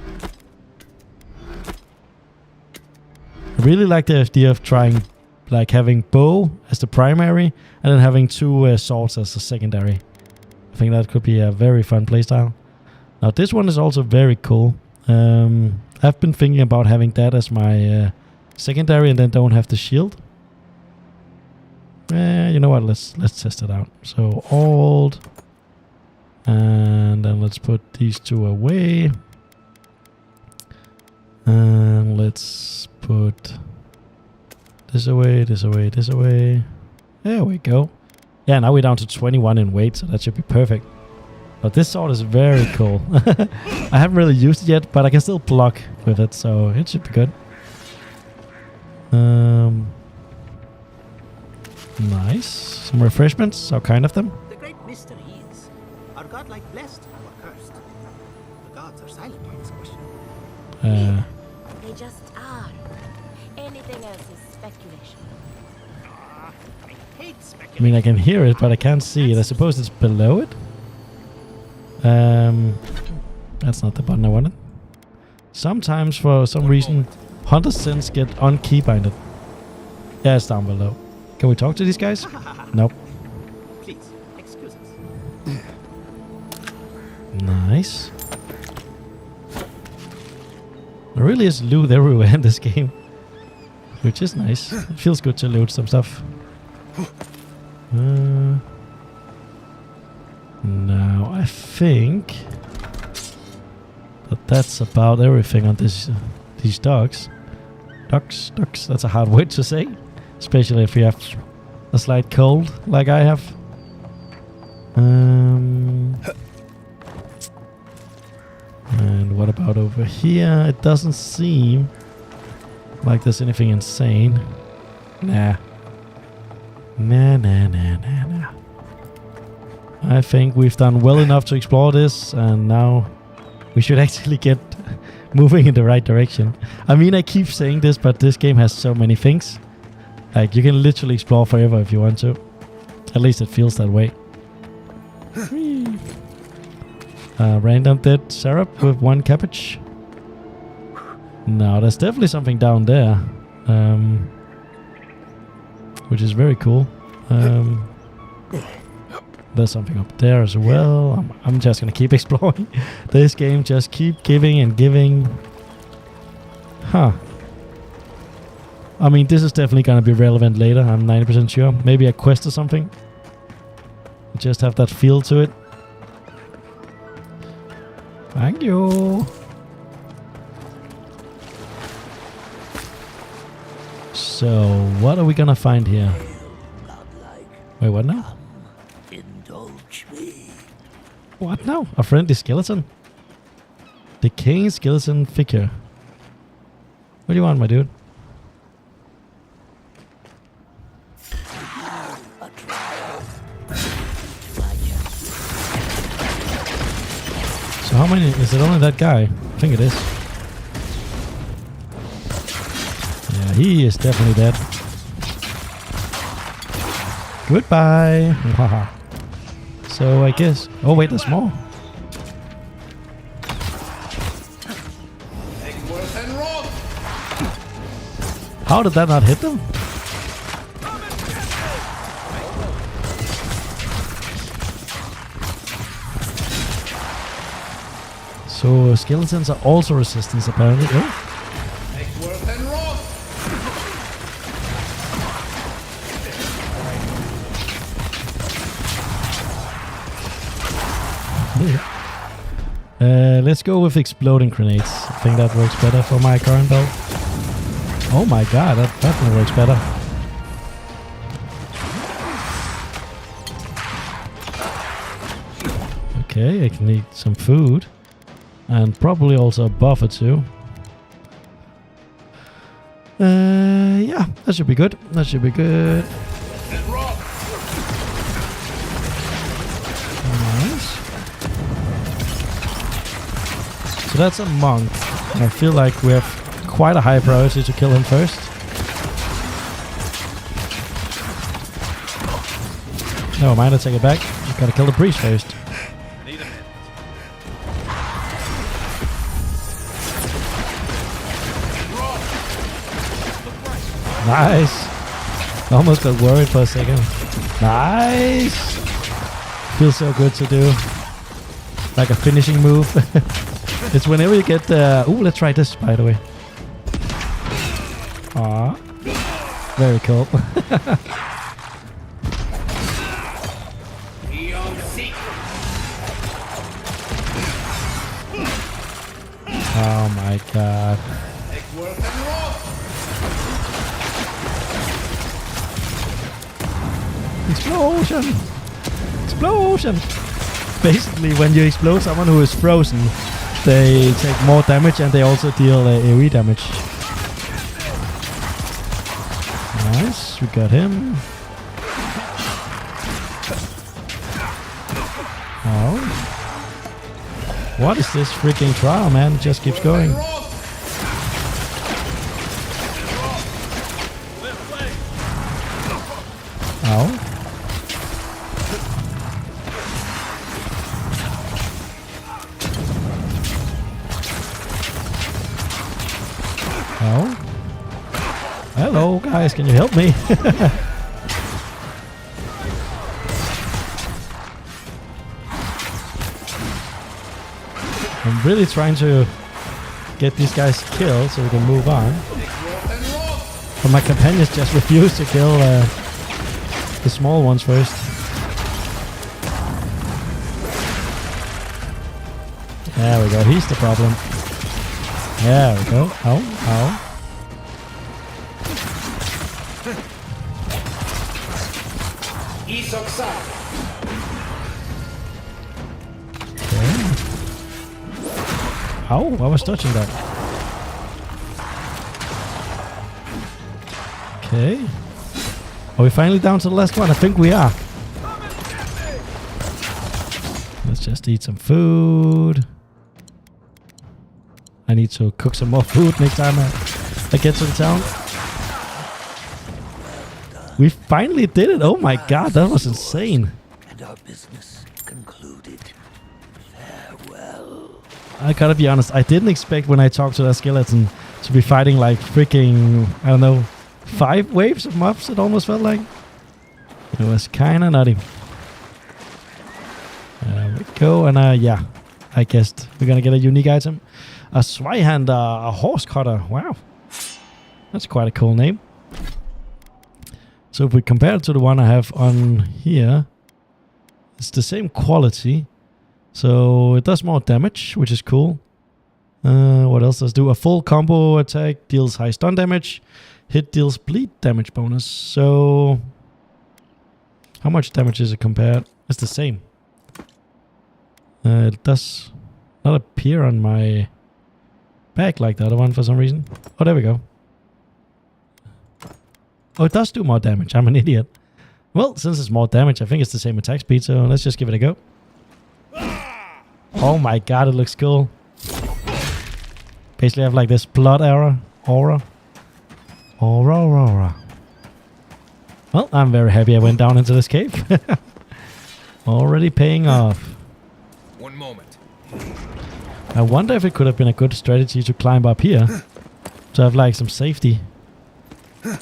I really like the idea of trying, like having bow as the primary and then having 2 swords as a secondary. I think that could be a very fun playstyle. Now this one is also very cool. I've been thinking about having that as my secondary and then don't have the shield. You know what? Let's test it out. So Alt, and then let's put these 2 away, and let's put this away, this away, this away. There we go. Yeah, now we're down to 21 in weight, so that should be perfect. But this sword is very cool. I haven't really used it yet, but I can still block with it, so it should be good. Nice. Some refreshments. How kind of them. The great mystery is, are godlike blessed or cursed? The gods are silent on this question. They just are. Anything else is speculation. I hate speculation. I mean, I can hear it, but I can't see it. I suppose it's below it. That's not the button I wanted. Sometimes, for some reason, Hunter's Sense get unkey-binded. Yeah, it's down below. Can we talk to these guys? Nope. Please, excuse us. Nice. There really is loot everywhere in this game, which is nice. It feels good to loot some stuff. Now I think that's about everything on these dogs. Ducks. That's a hard word to say, especially if you have a slight cold like I have. And what about over here? It doesn't seem like there's anything insane. Nah. I think we've done well enough to explore this, and now we should actually get moving in the right direction. I mean, I keep saying this, but this game has so many things. Like, you can literally explore forever if you want to. At least it feels that way. Random dead syrup with 1 cabbage. No, there's definitely something down there. Which is very cool. There's something up there as well. I'm just gonna keep exploring. This game just keep giving and giving. Huh. I mean, this is definitely gonna be relevant later. I'm 90% sure. Maybe a quest or something. Just have that feel to it. Thank you. So, what are we gonna find here? Wait, what now? Indulge me. What now? A friendly skeleton? Decaying skeleton figure. What do you want, my dude? So how many? Is it only that guy? I think it is. Yeah, he is definitely dead. Goodbye. So I guess... Oh wait, there's more. How did that not hit them? So skeletons are also resistance apparently. Oh. Let's go with exploding grenades. I think that works better for my current build. Oh my god, that definitely works better. Okay, I can eat some food. And probably also a buff or two. Yeah, that should be good. That should be good. So that's a monk. And I feel like we have quite a high priority to kill him first. Never mind, I take it back. Just gotta kill the priest first. Nice. Almost got worried for a second. Nice. Feels so good to do. Like a finishing move. It's whenever you get the... Ooh, let's try this, by the way. Aw. Very cool. Oh my god. Explosion! Explosion! Basically, when you explode someone who is frozen, they take more damage and they also deal AoE damage. Nice, we got him. Oh. What is this freaking trial, man? It just keeps going. Oh. Oh. Hello, guys. Can you help me? I'm really trying to get these guys killed so we can move on. But my companions just refuse to kill the small ones first. There we go. He's the problem. There we go. Oh, oh. Oh, I was touching that. Okay. Are we finally down to the last one? I think we are. Let's just eat some food. I need to cook some more food next time I get to the town. We finally did it. Oh my god, that was insane. And our business concluded. Farewell. I gotta be honest, I didn't expect when I talked to that skeleton to be fighting like freaking, I don't know, 5 waves of mobs, it almost felt like. It was kinda nutty. There we go, and yeah, I guessed we're gonna get a unique item. A Zweihander, a horse cutter, wow. That's quite a cool name. So if we compare it to the one I have on here, it's the same quality. So it does more damage, which is cool. What else does it do? A full combo attack deals high stun damage. Hit deals bleed damage bonus. So how much damage is it compared? It's the same. It does not appear on my back like the other one for some reason. Oh, there we go. Oh, it does do more damage. I'm an idiot. Well, since it's more damage, I think it's the same attack speed, so let's just give it a go. Oh my god, it looks cool. Basically I have like this blood aura. Well, I'm very happy I went down into this cave. Already paying off. One moment. I wonder if it could have been a good strategy to climb up here. To have like some safety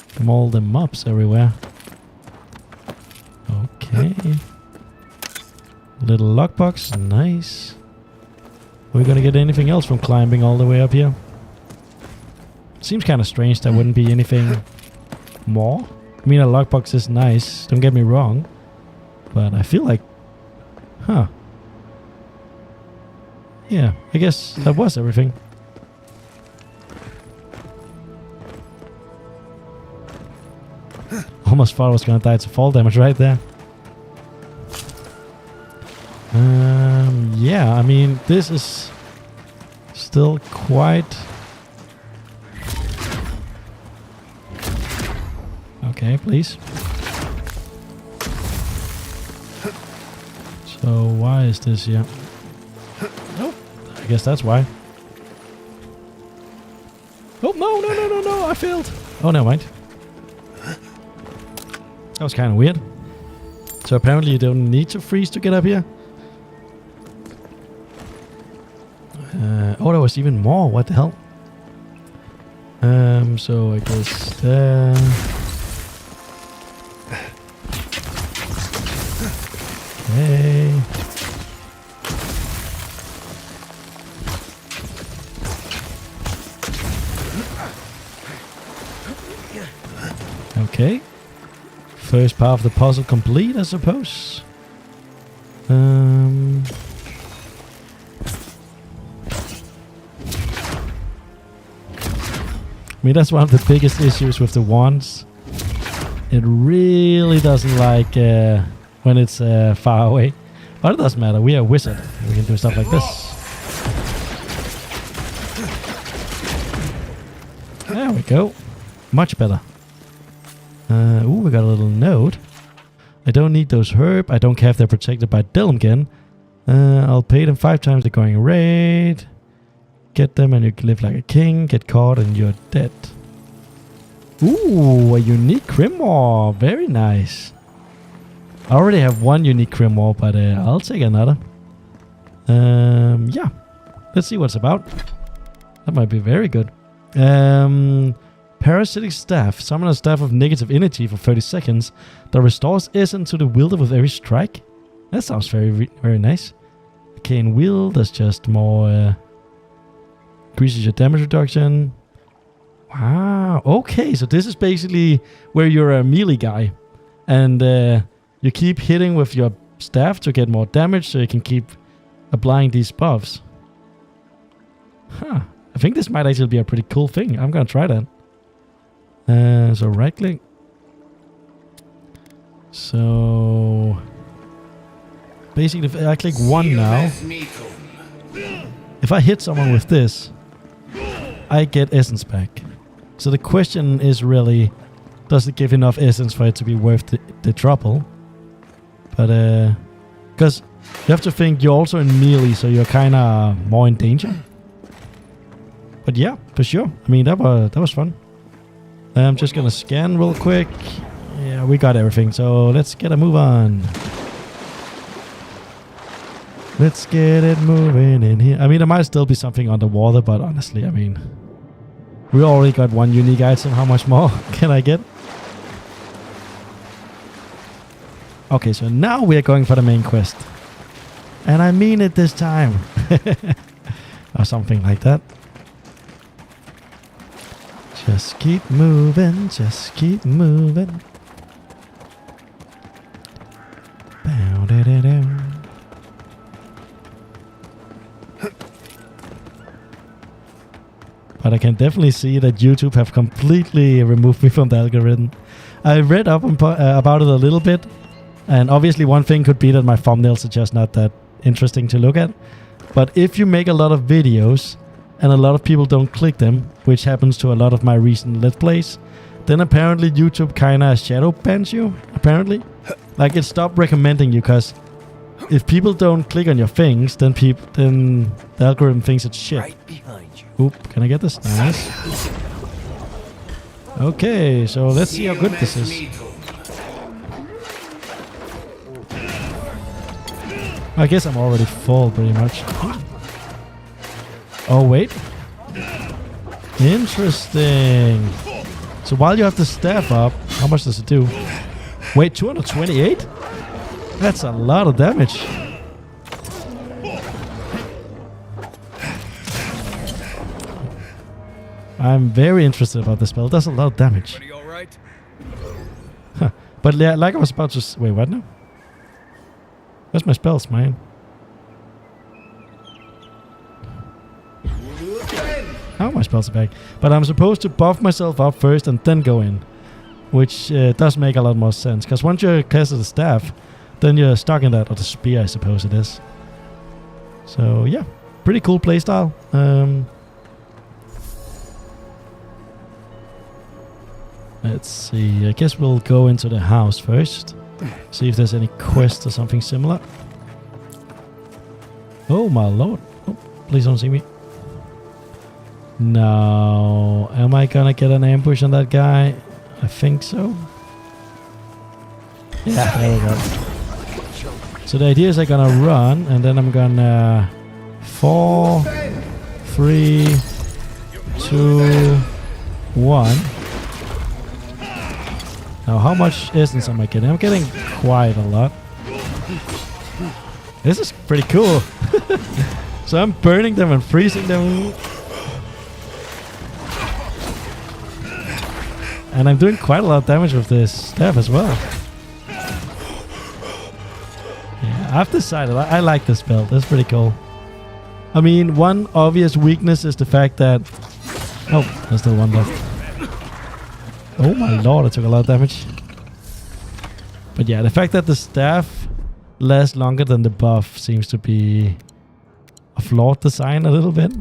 from all the mobs everywhere. Okay. Little lockbox, nice. Are we gonna get anything else from climbing all the way up here? Seems kind of strange there wouldn't be anything more. I mean, a lockbox is nice, don't get me wrong. But I feel like... Huh. Yeah, I guess that was everything. Almost thought I was gonna die to fall damage right there. Yeah, I mean, this is still quite... Okay, please. So why is this here? Nope, I guess that's why. No, no, no, no, no, I failed. Oh, never mind. That was kind of weird. So apparently you don't need to freeze to get up here. Oh, there was even more. What the hell? So I guess okay. Okay. First part of the puzzle complete, I suppose. I mean, that's one of the biggest issues with the wands. It really doesn't like when it's far away. But it doesn't matter. We are a wizard. We can do stuff like this. There we go. Much better. Ooh, we got a little note. I don't need those herb. I don't care if they're protected by Delmgen. I'll pay them 5 times the going rate. Get them and you can live like a king. Get caught and you're dead. Ooh, a unique grimoire. Very nice. I already have one unique grimoire, but I'll take another. Yeah. Let's see what's about. That might be very good. Parasitic staff. Summon a staff of negative energy for 30 seconds that restores essence to the wielder with every strike. That sounds very, very nice. Arcane wheel. That's just more... increases your damage reduction. Wow. Okay, so this is basically where you're a melee guy. And you keep hitting with your staff to get more damage so you can keep applying these buffs. Huh. I think this might actually be a pretty cool thing. I'm gonna try that. So right click. So basically if I click 1 now, if I hit someone with this, I get essence back. So the question is really, does it give enough essence for it to be worth the trouble? But because you have to think you're also in melee, so you're kind of more in danger. But yeah, for sure. I mean, that was fun. I'm just gonna scan real quick. Yeah, we got everything, so let's get a move on. Let's get it moving in here. I mean, there might still be something underwater, but honestly, I mean, we already got 1 unique item. How much more can I get? Okay, so now we are going for the main quest. And I mean it this time. Or something like that. Just keep moving, just keep moving. But I can definitely see that YouTube have completely removed me from the algorithm. I read up about it a little bit, and obviously one thing could be that my thumbnails are just not that interesting to look at. But if you make a lot of videos and a lot of people don't click them, which happens to a lot of my recent Let's Plays, then apparently YouTube kinda shadow bans you, apparently. Like it stopped recommending you, because if people don't click on your things, then the algorithm thinks it's shit. Right behind you. Oop, can I get this? Nice. Okay, so let's see how good this is. I guess I'm already full, pretty much. Oh, wait. Interesting. So while you have the staff up, how much does it do? Wait, 228? That's a lot of damage. I'm very interested about this spell. It does a lot of damage. All right? Huh. But like I was about to... Wait, what now? Where's my spells, man? Oh, my spells are back. But I'm supposed to buff myself up first and then go in. Which does make a lot more sense. Because once you're casted the staff, then you're stuck in that. Or the spear, I suppose it is. So, yeah. Pretty cool playstyle. Let's see. I guess we'll go into the house first. See if there's any quest or something similar. Oh, my lord. Oh, please don't see me. No. Am I gonna get an ambush on that guy? I think so. Yeah, there we go. So the idea is I'm gonna run, and then I'm gonna 4, 3, 2, 1. Now, how much essence am I getting? I'm getting quite a lot. This is pretty cool. So I'm burning them and freezing them. And I'm doing quite a lot of damage with this staff as well. Yeah, I've decided I like this build. It's pretty cool. I mean, one obvious weakness is the fact that... Oh, there's still one left. Oh my lord, I took a lot of damage. But yeah, the fact that the staff lasts longer than the buff seems to be a flawed design a little bit.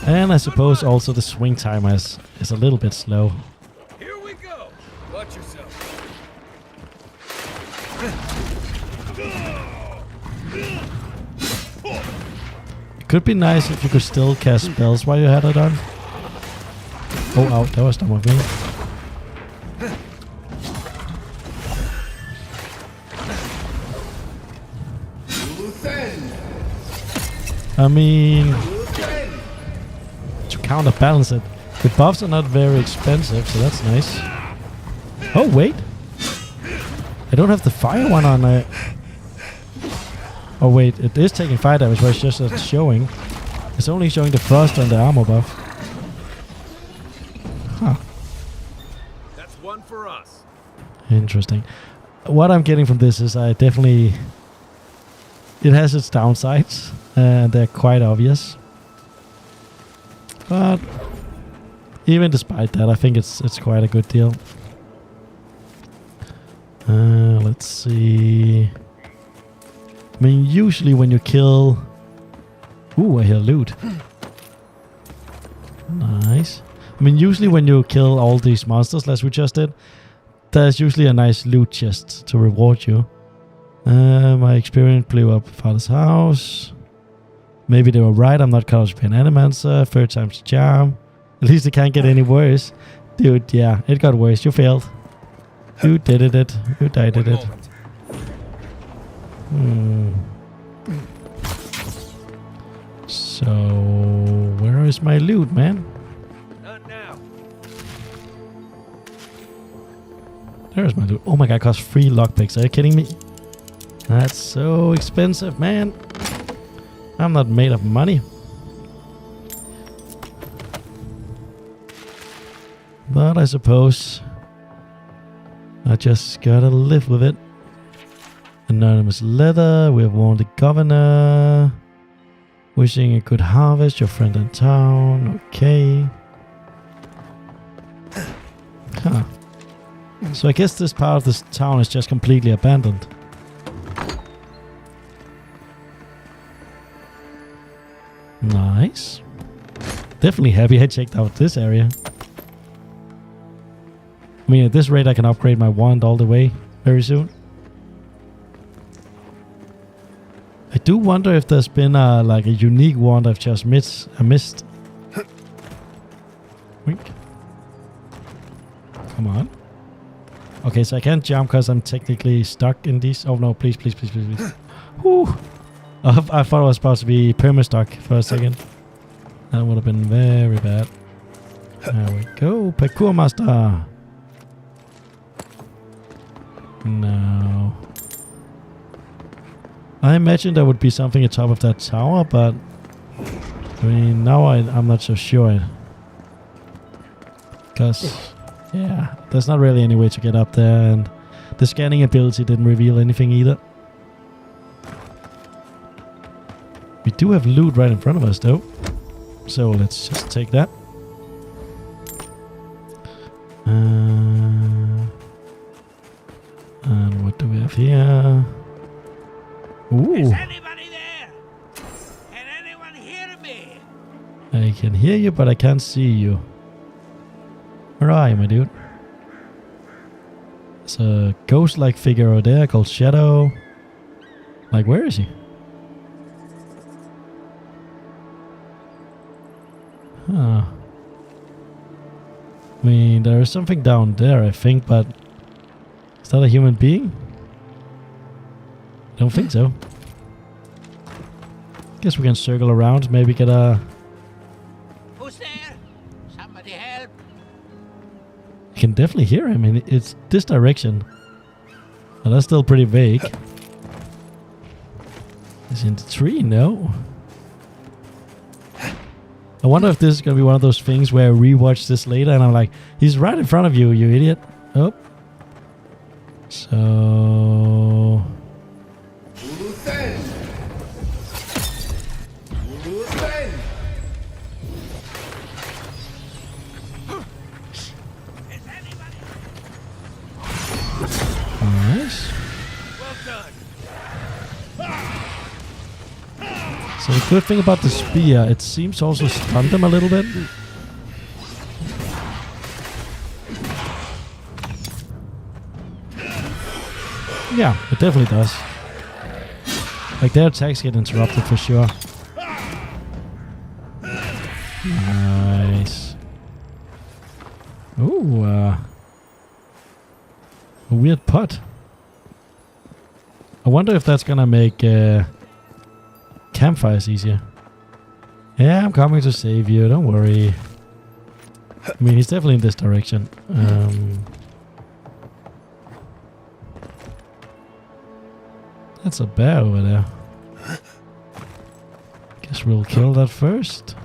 And I suppose also the swing time is a little bit slow. Here we go. Watch yourself. It could be nice if you could still cast spells while you had it on. Oh, ow, that was dumb of me. I mean, to counterbalance it, the buffs are not very expensive, so that's nice. Oh, wait. I don't have the fire one on it. Oh, wait, it is taking fire damage, but it's just not showing. It's only showing the frost and the armor buff. Huh. That's one for us. Interesting. What I'm getting from this is I definitely... It has its downsides, and they're quite obvious. But even despite that, I think it's quite a good deal. Let's see. I mean, usually when you kill... Ooh, I hear loot. Nice. I mean, usually when you kill all these monsters, like we just did, there's usually a nice loot chest to reward you. My experience blew up father's house. Maybe they were right, I'm not college paying animancer. Third time's a charm. At least it can't get any worse. Dude, yeah, it got worse. You failed. You did it. You died at it. So, where is my loot, man? Not now. There's my loot. Oh my god, it costs 3 lockpicks. Are you kidding me? That's so expensive, man. I'm not made of money. But I suppose I just gotta live with it. Anonymous letter. We have warned the governor. Wishing a good harvest. Your friend in town. Okay. Huh. So I guess this part of this town is just completely abandoned. Nice. Definitely happy I checked out this area. I mean, at this rate I can upgrade my wand all the way very soon. I do wonder if there's been like a unique wand I've just missed. Wink. Come on. Okay, so I can't jump because I'm technically stuck in these. Oh no, please. Whew. I thought it was supposed to be perma-stuck for a second. That would have been very bad. There we go. Parkour master. No. I imagined there would be something atop of that tower, but I mean, now I'm not so sure. Because, yeah, there's not really any way to get up there, and the scanning ability didn't reveal anything either. We do have loot right in front of us, though. So let's just take that. And what do we have here? Ooh. Is anybody there? Can anyone hear me? I can hear you, but I can't see you. Where are you, my dude? There's a ghost-like figure over there called Shadow. Like, where is he? Huh. I mean, there is something down there, I think, but is that a human being? Don't think so. Guess we can circle around, maybe get a... Who's there? Somebody help. You can definitely hear him, and it's this direction. But that's still pretty vague. Is he in the tree? No. I wonder if this is going to be one of those things where I rewatch this later and I'm like, he's right in front of you, you idiot. Oh. So... Nice. So the good thing about the spear, it seems to also stun them a little bit. Yeah, it definitely does. Like their attacks get interrupted for sure. Nice. Ooh, a weird pot. I wonder if that's gonna make campfires easier. Yeah, I'm coming to save you, don't worry. I mean, he's definitely in this direction. That's a bear over there. Guess we'll kill that first.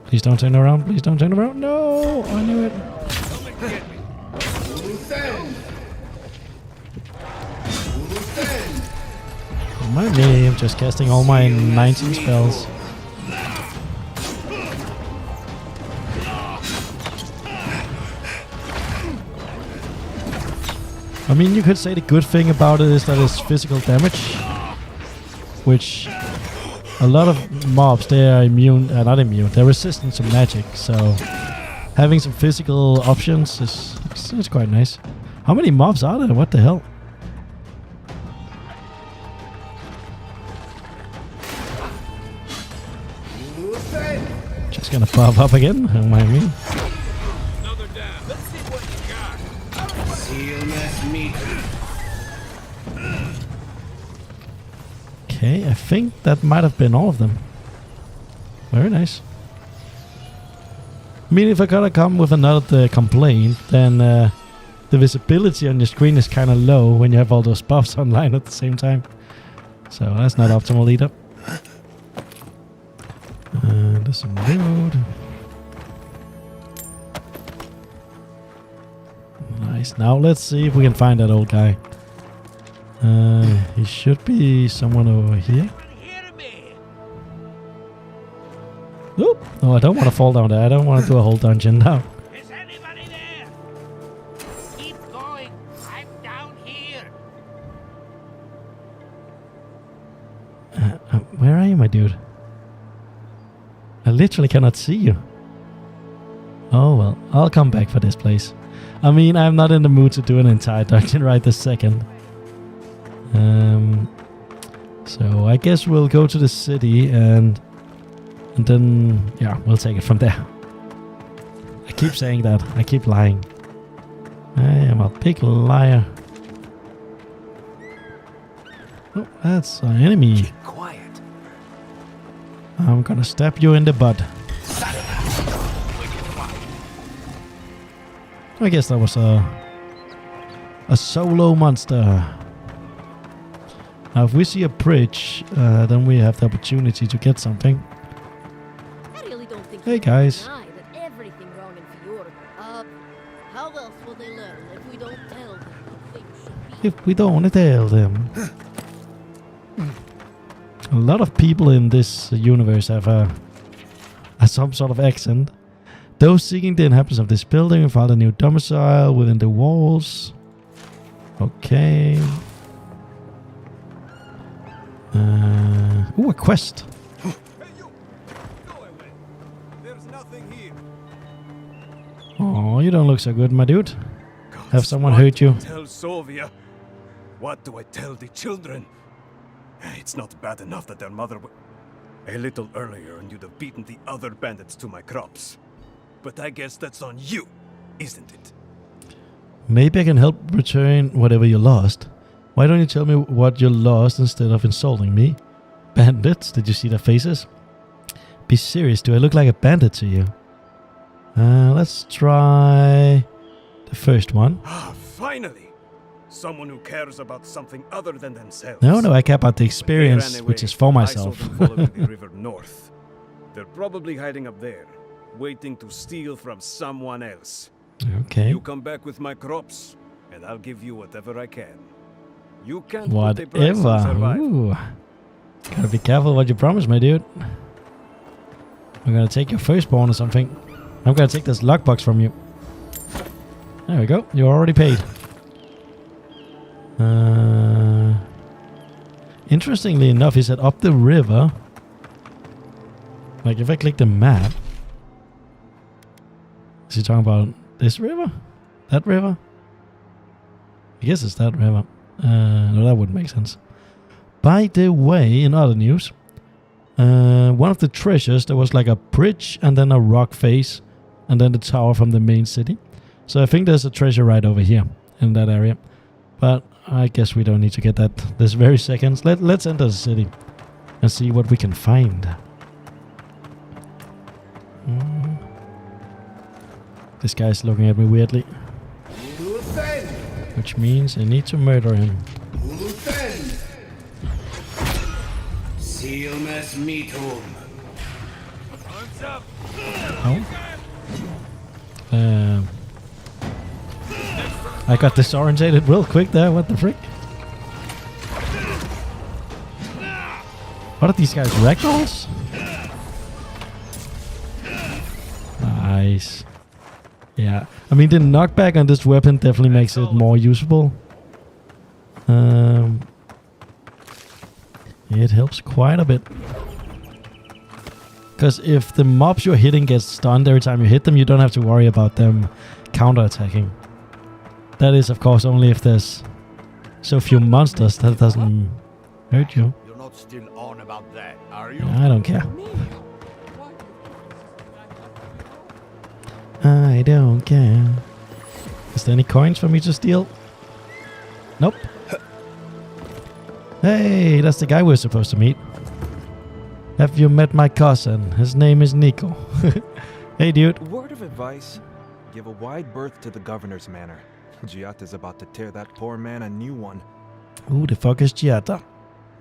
Please don't turn around, please don't turn around. No, I knew it. Mind me, I'm just casting all my 19 spells. I mean, you could say the good thing about it is that it's physical damage, which a lot of mobs, they are immune, not immune, they're resistant to magic, so having some physical options is quite nice. How many mobs are there? What the hell? Just gonna pop up again, don't mind me. Another down. Let's see what you got. Seal less meat. Okay, I think that might have been all of them. Very nice. I mean, if I gotta come with another complaint, then the visibility on your screen is kind of low when you have all those buffs online at the same time. So that's not optimal either. There's some loot. Nice. Now let's see if we can find that old guy. He should be someone over here. Oop. Oh, I don't want to fall down there. I don't want to do a whole dungeon now. Is anybody there? Keep going. I'm down here. Where are you, my dude? I literally cannot see you. Oh well, I'll come back for this place. I mean, I'm not in the mood to do an entire dungeon right this second. So I guess we'll go to the city and then, yeah, we'll take it from there. I keep saying that. I keep lying. I am a big liar. Oh, that's an enemy. Keep quiet. I'm gonna stab you in the butt. I guess that was a solo monster. Now if we see a bridge, then we have the opportunity to get something. I really don't think Hey guys. deny that everything wrong in Fiora. How else will they learn if we don't tell them what things should be? If we don't tell them. A lot of people in this universe have some sort of accent. Those seeking the inhabitants of this building will find a new domicile within the walls. Okay. Ooh, a quest. Hey you! Go away. There's nothing here. Oh, you don't look so good, my dude. Have someone hurt you? Tell Sylvia. What do I tell the children? It's not bad enough that their mother a little earlier and you'd have beaten the other bandits to my crops. But I guess that's on you, isn't it? Maybe I can help return whatever you lost. Why don't you tell me what you lost instead of insulting me? Bandits? Did you see their faces? Be serious, do I look like a bandit to you? Let's try the first one. Ah, finally! Someone who cares about something other than themselves. No, I care about the experience, Anyway, which is for myself. I saw them following the river north. They're probably hiding up there, waiting to steal from someone else. Okay. You come back with my crops, and I'll give you whatever I can. You can't put a price on Whatever. survival. Ooh. Gotta be careful what you promise, my dude. I'm gonna take your firstborn or something. I'm gonna take this lockbox from you. There we go. You're already paid. Interestingly enough, he said up the river. Like if I click the map, is he talking about this river? That river? I guess it's that river. No, that wouldn't make sense. By the way, in other news, one of the treasures, there was like a bridge and then a rock face and then the tower from the main city. So I think there's a treasure right over here in that area. But I guess we don't need to get that this very second. Let's enter the city and see what we can find. This guy's looking at me weirdly. Which means I need to murder him. Oh. I got disorientated real quick there. What the frick? What are these guys? Ragdolls? Nice. Yeah. I mean, the knockback on this weapon definitely makes it more usable. It helps quite a bit. Because if the mobs you're hitting get stunned every time you hit them, you don't have to worry about them counterattacking. That is, of course, only if there's so few monsters that it doesn't hurt you. You're not still on about that, are you? I don't care. I don't care. Is there any coins for me to steal? Nope. Hey, that's the guy we're supposed to meet. Have you met my cousin? His name is Nico. Hey, dude. Word of advice, give a wide berth to the governor's manor. Giata's about to tear that poor man a new one. Who the fuck is Giata?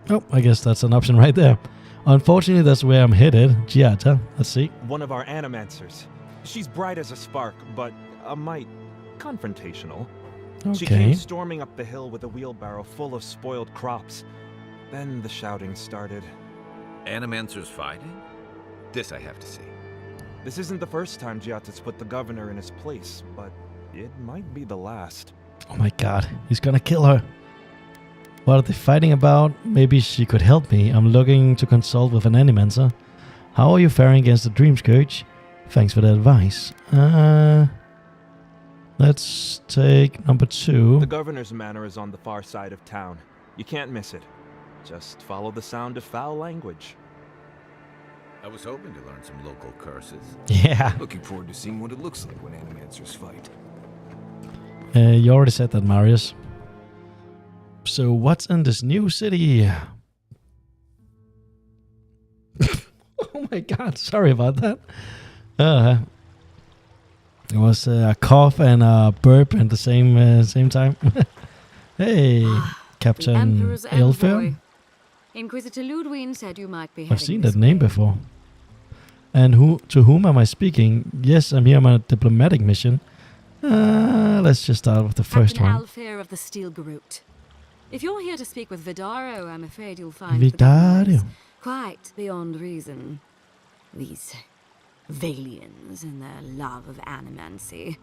Oh, I guess that's an option right there. Unfortunately, that's where I'm headed. Giata. Let's see. One of our animancers. She's bright as a spark, but a mite confrontational. Okay. She came storming up the hill with a wheelbarrow full of spoiled crops. Then the shouting started. Animancers fighting? This I have to see. This isn't the first time Giata's put the governor in his place, but it might be the last. Oh my god, he's gonna kill her. What are they fighting about? Maybe she could help me. I'm looking to consult with an animancer. How are you faring against the Dream Scourge? Thanks for the advice. Let's take number 2. The governor's manor is on the far side of town. You can't miss it. Just follow the sound of foul language. I was hoping to learn some local curses. Yeah. Looking forward to seeing what it looks like when animancers fight. You already said that, Marius. So what's in this new city? Oh my god, sorry about that. It was a cough and a burp at the same time. Hey, Captain Aelfir. Inquisitor Ludwig said you might be heading I've seen that name before. And to whom am I speaking? Yes, I'm here on a diplomatic mission. Let's just start with the first one. Captain Aelfir of the Steel Garrote. If you're here to speak with Vidaro, I'm afraid you'll find Vidaro. Quite beyond reason. These Valians and their love of animancy.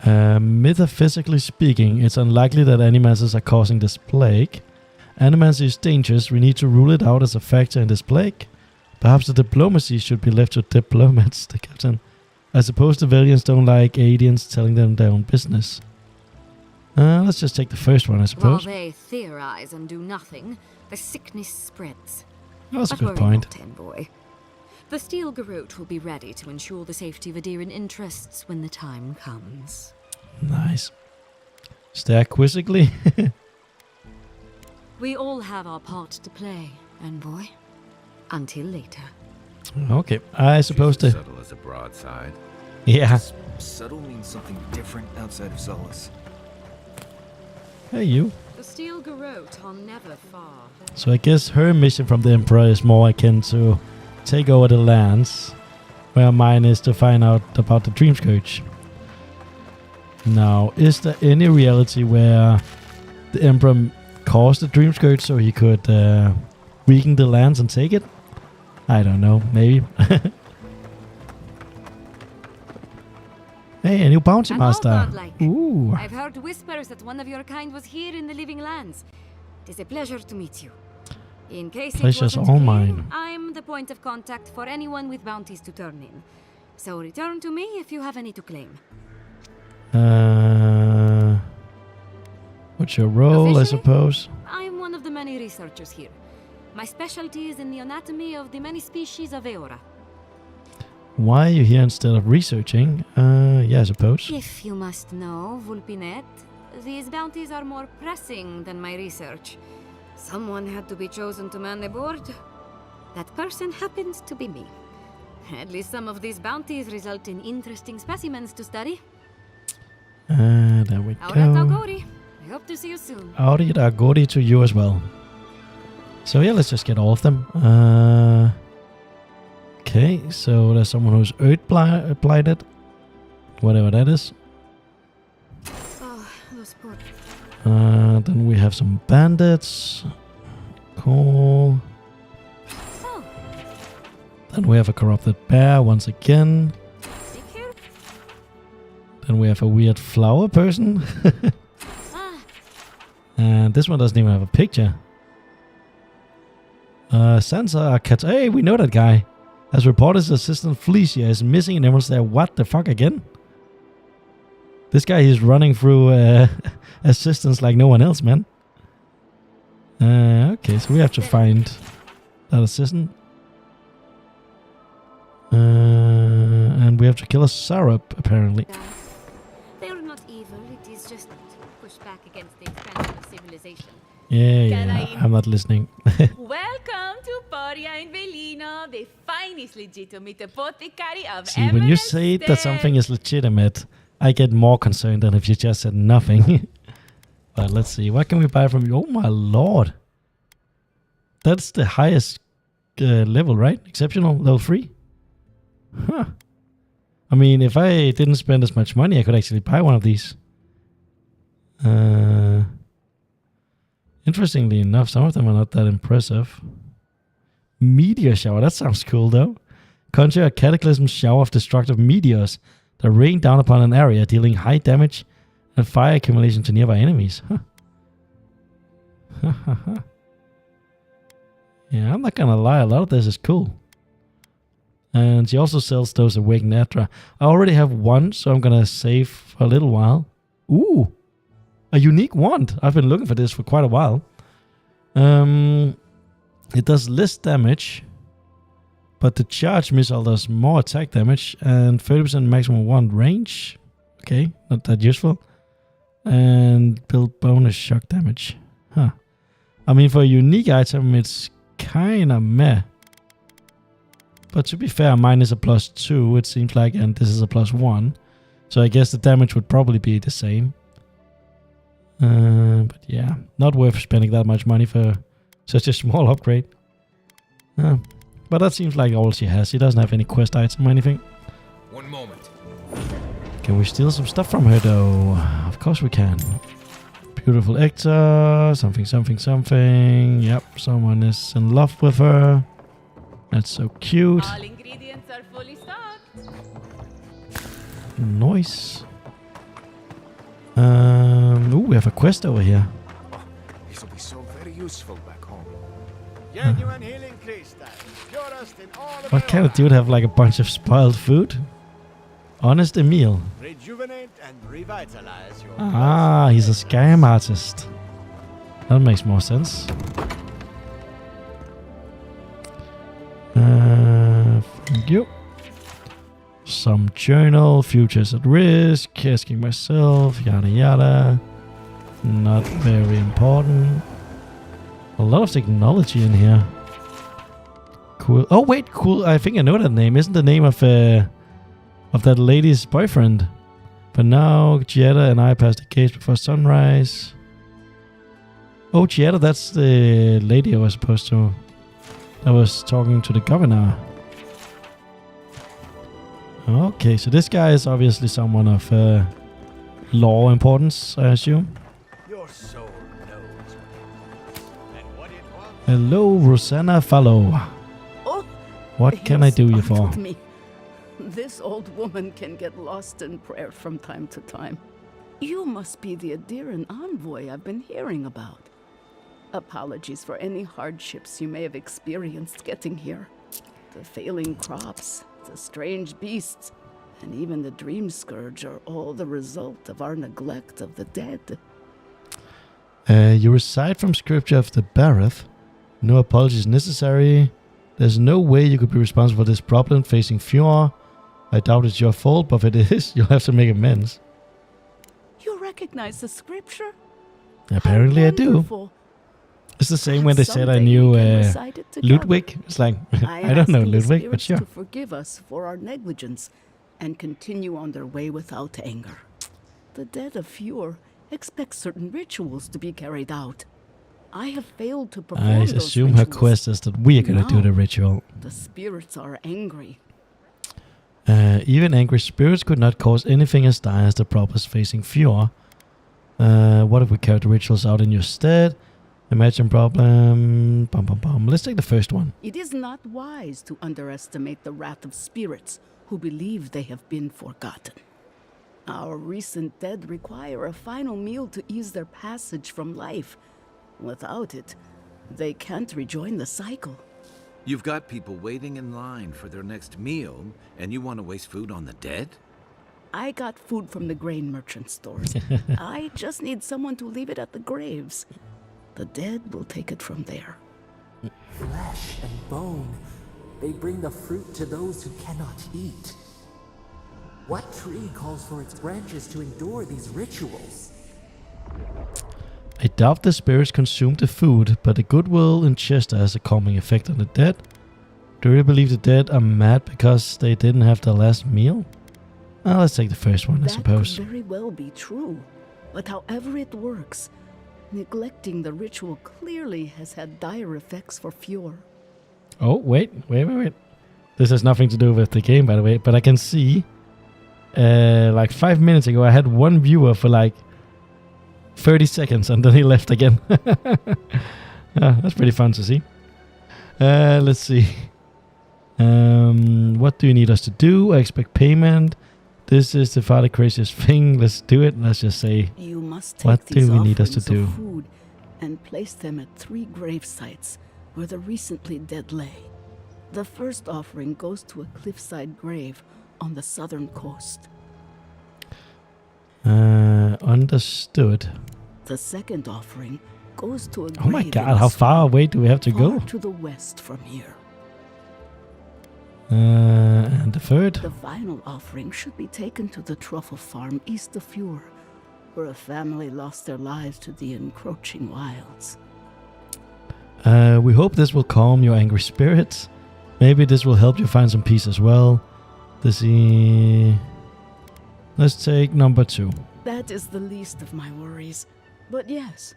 Metaphysically speaking, it's unlikely that animancers are causing this plague. Animancy is dangerous. We need to rule it out as a factor in this plague. Perhaps the diplomacy should be left to diplomats, the captain. I suppose the Valiants don't like aliens telling them their own business. Let's just take the first one, I While suppose. they theorize and do nothing, the sickness spreads. That's a But good worry point. not, Envoy. The Steel Garrote will be ready to ensure the safety of Adirian interests when the time comes. Nice. Stare quizzically. We all have our part to play, Envoy. Until later. Okay, I suppose She's as to. subtle as a broadside. Yeah. Subtle means something different outside of Solace. Hey, you. The Steel Garrote are never far. So I guess her mission from the Emperor is more akin to take over the lands, where mine is to find out about the Dream Scourge. Now, is there any reality where the Emperor caused the Dream Scourge so he could weaken the lands and take it? I don't know, maybe. Hey, a new bounty master. godlike. Ooh. I've heard whispers that one of your kind was here in the Living Lands. It is a pleasure to meet you. In case Pleasure's it wasn't all clear, mine. I'm the point of contact for anyone with bounties to turn in. So return to me if you have any to claim. What's your role, I Officially, suppose? I'm one of the many researchers here. My specialty is in the anatomy of the many species of Eora. Why are you here instead of researching? Yeah, I suppose. If you must know, Vulpinet, these bounties are more pressing than my research. Someone had to be chosen to man the board. That person happens to be me. At least some of these bounties result in interesting specimens to study. There we Aurat go. Agori. I hope to see you soon. Audi Agori to you as well. So yeah, let's just get all of them. Okay, so there's someone who's earth blighted. Whatever that is. Oh, those poor. Then we have some bandits. Cool. Oh. Then we have a corrupted bear once again. Then we have a weird flower person. And this one doesn't even have a picture. Sansa Arquette. Hey, we know that guy. As reported, his assistant Felicia is missing and everyone's there. What the fuck again? This guy is running through assistants like no one else, man. Okay, so we have to find that assistant. And we have to kill a Sarup, apparently. They are not evil, it is just to push back against the expansion of civilization. Yeah, I'm not listening. Welcome to Poria in Velino, the finest legitimate apothecary of See, when you say that something is legitimate, I get more concerned than if you just said nothing. But let's see, what can we buy from you? Oh my lord. That's the highest level, right? Exceptional, level 3? Huh. I mean, if I didn't spend as much money, I could actually buy one of these. Interestingly enough, some of them are not that impressive. Meteor shower, that sounds cool though. Conjure a cataclysm shower of destructive meteors that rain down upon an area, dealing high damage and fire accumulation to nearby enemies. Huh. Yeah, I'm not gonna lie, a lot of this is cool. And she also sells those Awakened Atra. I already have one, so I'm gonna save for a little while. Ooh! A unique wand. I've been looking for this for quite a while. It does less damage, but the charge missile does more attack damage and 30% maximum wand range. Okay, not that useful. And build bonus shock damage. Huh. I mean, for a unique item, it's kind of meh. But to be fair, mine is a +2, it seems like, and this is a +1. So I guess the damage would probably be the same. But yeah, not worth spending that much money for such a small upgrade. But that seems like all she has. She doesn't have any quest item or anything. One moment. Can we steal some stuff from her though? Of course we can. Beautiful Ector, something. Yep, someone is in love with her. That's so cute. All ingredients are fully stocked. Nice. Ooh, we have a quest over here. This will be so very useful back home. Genuine healing crystal, purest in all of What kind of dude have like a bunch of spoiled food? Honest Emil. Rejuvenate and revitalize your Ah, he's a scam artist. That makes more sense. Thank you. Some journal, futures at risk, asking myself, yada yada. Not very important. A lot of technology in here. Cool. Oh wait, cool. I think I know that name. Isn't the name of that lady's boyfriend? But now Gietta and I passed the gates before sunrise. Oh, Gietta, that's the lady I was supposed to. I was talking to the governor. Okay, so this guy is obviously someone of law importance, I assume. Your soul knows and what it wants. Hello, Rosanna Fallow. Oh, What can I do you for? startled me. This old woman can get lost in prayer from time to time. You must be the Adiran envoy I've been hearing about. Apologies for any hardships you may have experienced getting here. The failing crops, the strange beasts, and even the dream scourge are all the result of our neglect of the dead. You recite from scripture of the Bareth. No apologies necessary. There's no way you could be responsible for this problem facing Fjord. I doubt it's your fault, but if it is, you'll have to make amends. You recognize the scripture? Apparently I do. Wonderful. It's the same when they said I Someday knew we can recite it together. Ludwig. It's like, I don't know ask the Ludwig, but spirits sure. to forgive us for our negligence and continue on their way without anger. The dead of Fjord expect certain rituals to be carried out. I have failed to perform I those assume her rituals. quest is that we are going to do Now, the ritual. The spirits are angry. Even angry spirits could not cause anything as dire as the problems facing Fjord. What if we carried the rituals out in your stead? Imagine problem. Bum, bum, bum. Let's take the first one. It is not wise to underestimate the wrath of spirits who believe they have been forgotten. Our recent dead require a final meal to ease their passage from life. Without it, they can't rejoin the cycle. You've got people waiting in line for their next meal, and you want to waste food on the dead? I got food from the grain merchant stores. I just need someone to leave it at the graves. The dead will take it from there. Flesh and bone, they bring the fruit to those who cannot eat. What tree calls for its branches to endure these rituals? I doubt the spirits consumed the food, but the goodwill in Chester has a calming effect on the dead. Do you really believe the dead are mad because they didn't have their last meal? Let's take the first one, I suppose. That could very well be true. But however it works, neglecting the ritual clearly has had dire effects for Fjord. Oh, wait. This has nothing to do with the game, by the way, but I can see, like 5 minutes ago, I had one viewer for like 30 seconds, and then he left again. That's pretty fun to see. Let's see. What do you need us to do? I expect payment. This is the father craziest thing. Let's do it. Let's just say, You must take what these do we need us to offerings do? of food and place them at 3 grave sites where the recently dead lay. The first offering goes to a cliffside grave on the southern coast. Understood. The second offering goes to a grave Oh my in god, a how far swamp away do we have to far go? to the west from here. And the third? The final offering should be taken to the truffle farm east of Fjord, where a family lost their lives to the encroaching wilds. We hope this will calm your angry spirits. Maybe this will help you find some peace as well. Let's take number 2. That is the least of my worries. But yes,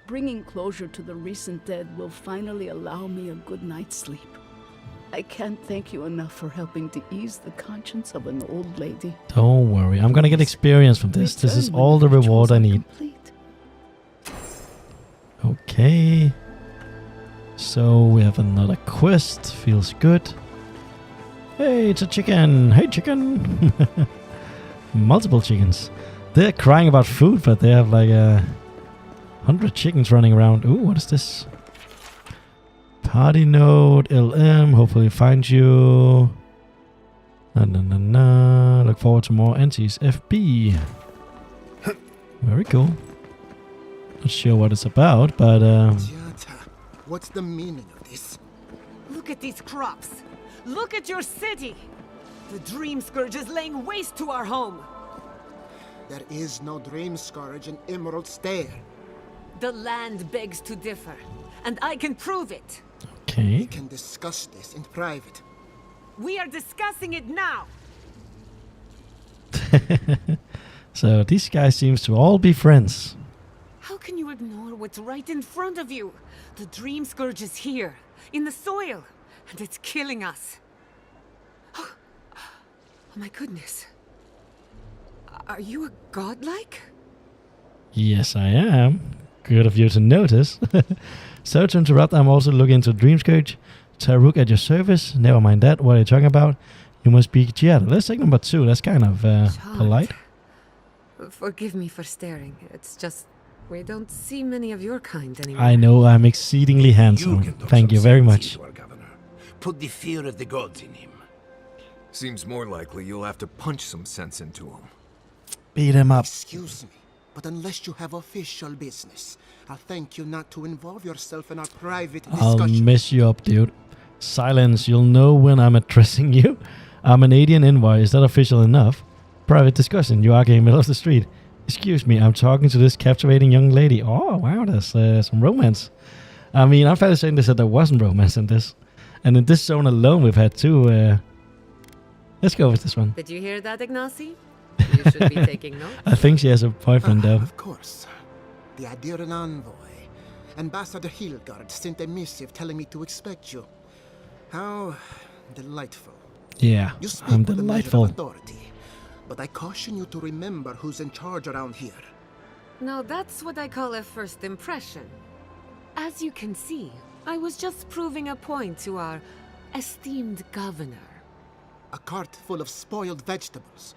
bringing closure to the recent dead will finally allow me a good night's sleep. I can't thank you enough for helping to ease the conscience of an old lady. Don't worry, I'm gonna get experience from this. This is all the reward I need. Okay. So we have another quest. Feels good. Hey, it's a chicken. Hey, chicken. Multiple chickens. They're crying about food, but they have like 100 chickens running around. Ooh, what is this? Party node, LM. Hopefully find you. Look look forward to more Auntie's FB. Very cool. Not sure what it's about, but What's the meaning of this? Look at these crops. Look at your city. The Dream Scourge is laying waste to our home. There is no Dream Scourge in Emerald Stair. The land begs to differ, and I can prove it. Okay. We can discuss this in private. We are discussing it now. So these guys seems to all be friends. How can you ignore what's right in front of you? The Dream Scourge is here, in the soil, and it's killing us. Oh my goodness. Are you a godlike? Yes, I am. Good of you to notice. So to interrupt, I'm also looking into Dream Scourge. Taruk at your service. Never mind that. What are you talking about? You must be Giada. Let's take number 2. That's kind of polite. Forgive me for staring. It's just we don't see many of your kind anymore. I know I'm exceedingly handsome. Thank you very much. Put the fear of the gods in him. Seems more likely you'll have to punch some sense into him. Beat him up. Excuse me, but unless you have official business, I'll thank you not to involve yourself in our private I'll discussion. mess you up, dude. Silence. You'll know when I'm addressing you. I'm an alien envoy. Is that official enough? Private discussion. You arguing in the middle of the street. Excuse me, I'm talking to this captivating young lady. Oh, wow, there's some romance. I mean, I'm fairly saying this that there wasn't romance in this. And in this zone alone, we've had 2. Let's go with this one. Did you hear that, Ignacy? You should be taking notes. I think she has a boyfriend, though. Of course. The Adiran envoy. Ambassador Hilgard sent a missive telling me to expect you. How delightful. Yeah, You speak I'm with a measure of delightful. authority, but I caution you to remember who's in charge around here. Now that's what I call a first impression. As you can see, I was just proving a point to our esteemed governor. A cart full of spoiled vegetables.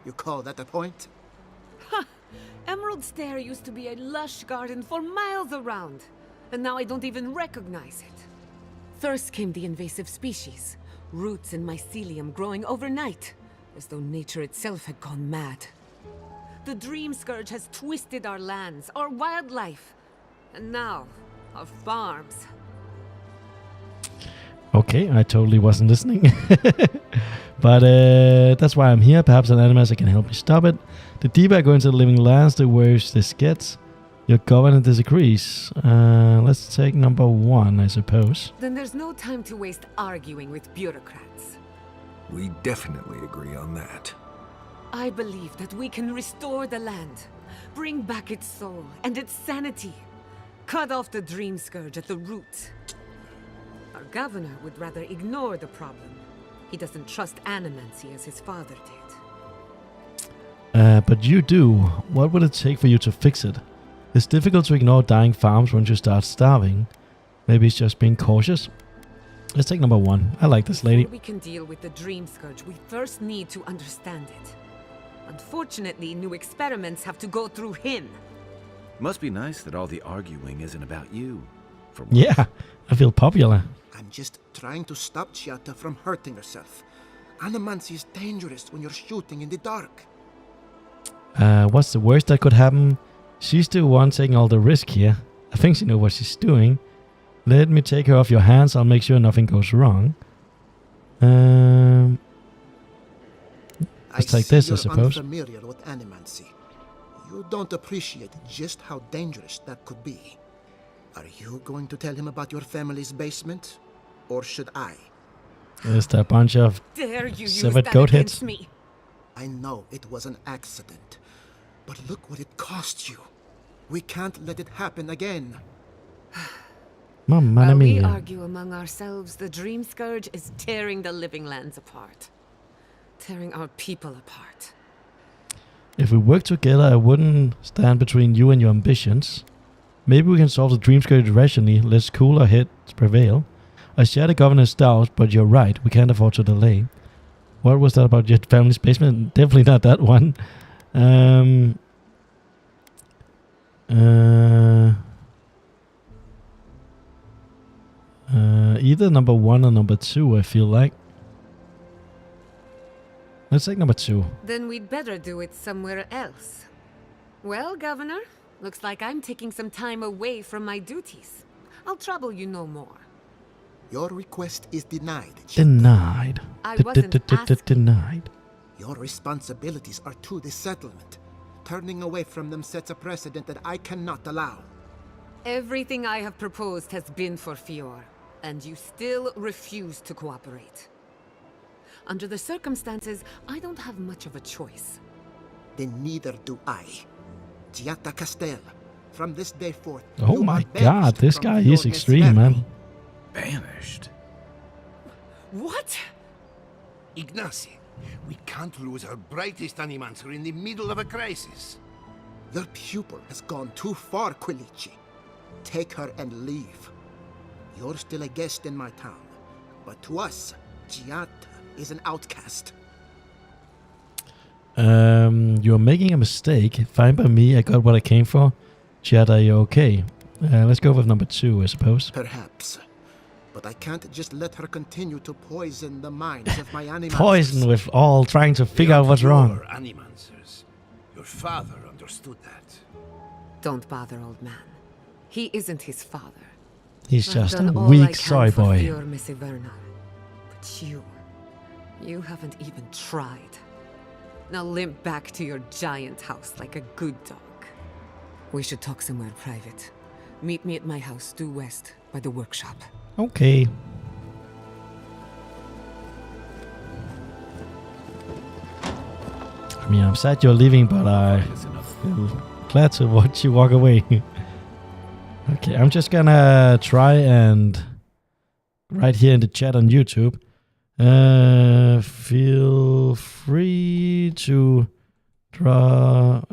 You call that a point? Ha! Emerald Stair used to be a lush garden for miles around, and now I don't even recognize it. First came the invasive species, roots and mycelium growing overnight, as though nature itself had gone mad. The Dream Scourge has twisted our lands, our wildlife, and now our farms. Okay, I totally wasn't listening. But that's why I'm here. Perhaps an animator can help me stop it. The deeper I go into the living lands, the worse this gets. Your governor disagrees. Let's take number 1, I suppose. Then there's no time to waste arguing with bureaucrats. We definitely agree on that. I believe that we can restore the land, bring back its soul and its sanity, cut off the Dream Scourge at the root. Our governor would rather ignore the problem. He doesn't trust animancy as his father did. But you do. What would it take for you to fix it? It's difficult to ignore dying farms once you start starving. Maybe it's just being cautious. Let's take number 1. I like this lady. Before we can deal with the Dream Scourge, we first need to understand it. Unfortunately, new experiments have to go through him. Must be nice that all the arguing isn't about you. For once. Yeah, I feel popular. I'm just trying to stop Chiata from hurting herself. Animancy is dangerous when you're shooting in the dark. What's the worst that could happen? She's the one taking all the risk here. I think she knows what she's doing. Let me take her off your hands. I'll make sure nothing goes wrong. Let's take this, I suppose. You're unfamiliar with animancy. You don't appreciate just how dangerous that could be. Are you going to tell him about your family's basement? Or should I? Just a bunch of Dare you use severed that goat against heads. me? I know it was an accident. But look what it cost you. We can't let it happen again. Mamma While we mia. argue among ourselves, the Dream Scourge is tearing the living lands apart. Tearing our people apart. If we work together, I wouldn't stand between you and your ambitions. Maybe we can solve the Dream Scourge rationally. Let's cool our heads prevail. I share the governor's doubts, but you're right. We can't afford to delay. What was that about your family's basement? Definitely not that one. Either number 1 or number 2, I feel like. Let's take number 2. Then we'd better do it somewhere else. Well, Governor, looks like I'm taking some time away from my duties. I'll trouble you no more. Your request is denied. Denied. I wasn't asking. Denied. Your responsibilities are to the settlement. Turning away from them sets a precedent that I cannot allow. Everything I have proposed has been for Fior, and you still refuse to cooperate. Under the circumstances, I don't have much of a choice. Then neither do I. Giatta Castel, from this day forth. Oh my god, this guy is extreme, man. Banished? What? Ignacy, we can't lose our brightest animancer in the middle of a crisis. Your pupil has gone too far, Quilici. Take her and leave. You're still a guest in my town, but to us, Giatta is an outcast. You're making a mistake. Fine by me, I got what I came for. Giatta, you're okay. Let's go with number 2, I suppose. Perhaps. But I can't just let her continue to poison the minds of my animancers. Poison with all trying to figure out what's wrong. Animancers. Your father understood that. Don't bother, old man. He isn't his father. He's I've just a done all I weak can soy for boy. Fior, Miss Iverna. But you haven't even tried. Now limp back to your giant house like a good dog. We should talk somewhere private. Meet me at my house due west by the workshop. Okay. I mean, I'm sad you're leaving, but I feel glad to watch you walk away. Okay, I'm just gonna try and right here in the chat on YouTube. Feel free to draw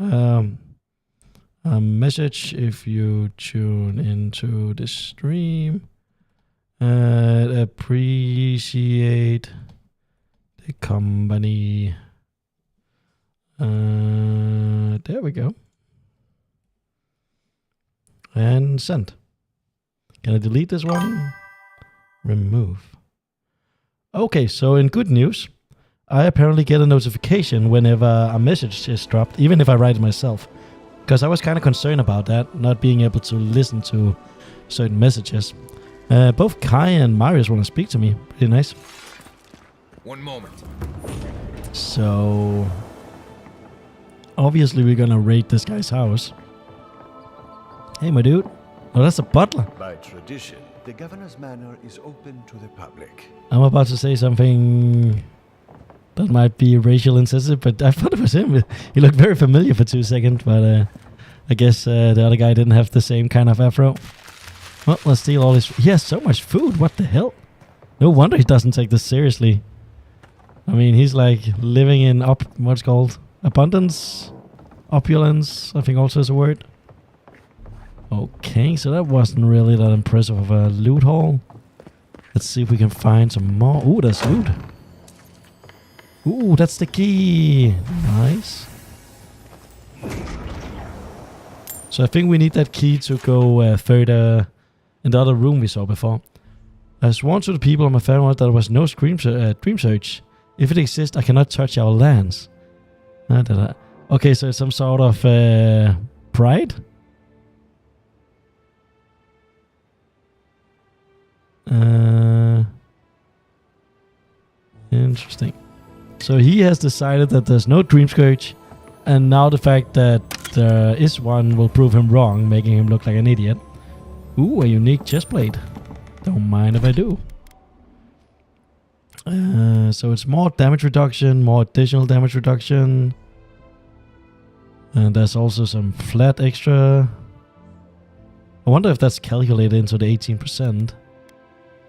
a message if you tune into the stream. Appreciate the company. There we go. And send. Can I delete this one? Remove. Okay, so in good news, I apparently get a notification whenever a message is dropped, even if I write it myself. Because I was kind of concerned about that, not being able to listen to certain messages. Both Kai and Marius want to speak to me. Pretty nice. One moment. So, obviously we're gonna raid this guy's house. Hey, my dude. Oh, that's a butler. By tradition, the governor's manor is open to the public. I'm about to say something that might be racial insensitive, but I thought it was him. He looked very familiar for 2 seconds, but I guess the other guy didn't have the same kind of afro. Well, let's steal all his... He has so much food. What the hell? No wonder he doesn't take this seriously. I mean, he's like living in what's called abundance, opulence. I think also is a word. Okay, so that wasn't really that impressive of a loot haul. Let's see if we can find some more. Ooh, there's loot. Ooh, that's the key. Nice. So I think we need that key to go further in the other room we saw before. I sworn to the people on my family that there was no dream search. If it exists, I cannot touch our lands. Okay, so it's some sort of pride? Interesting. So he has decided that there's no dream scourge, and now the fact that there is one will prove him wrong, making him look like an idiot. Ooh, a unique chestplate. Don't mind if I do. So it's more damage reduction, more additional damage reduction. And there's also some flat extra. I wonder if that's calculated into the 18%.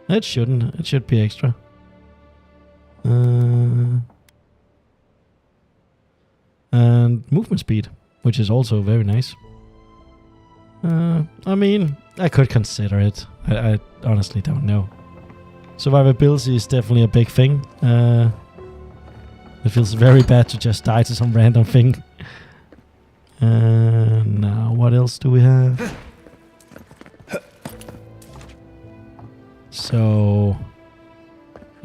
It shouldn't. It should be extra. And movement speed, which is also very nice. I mean, I could consider it. I honestly don't know. Survivability is definitely a big thing. It feels very bad to just die to some random thing. Now, what else do we have? So,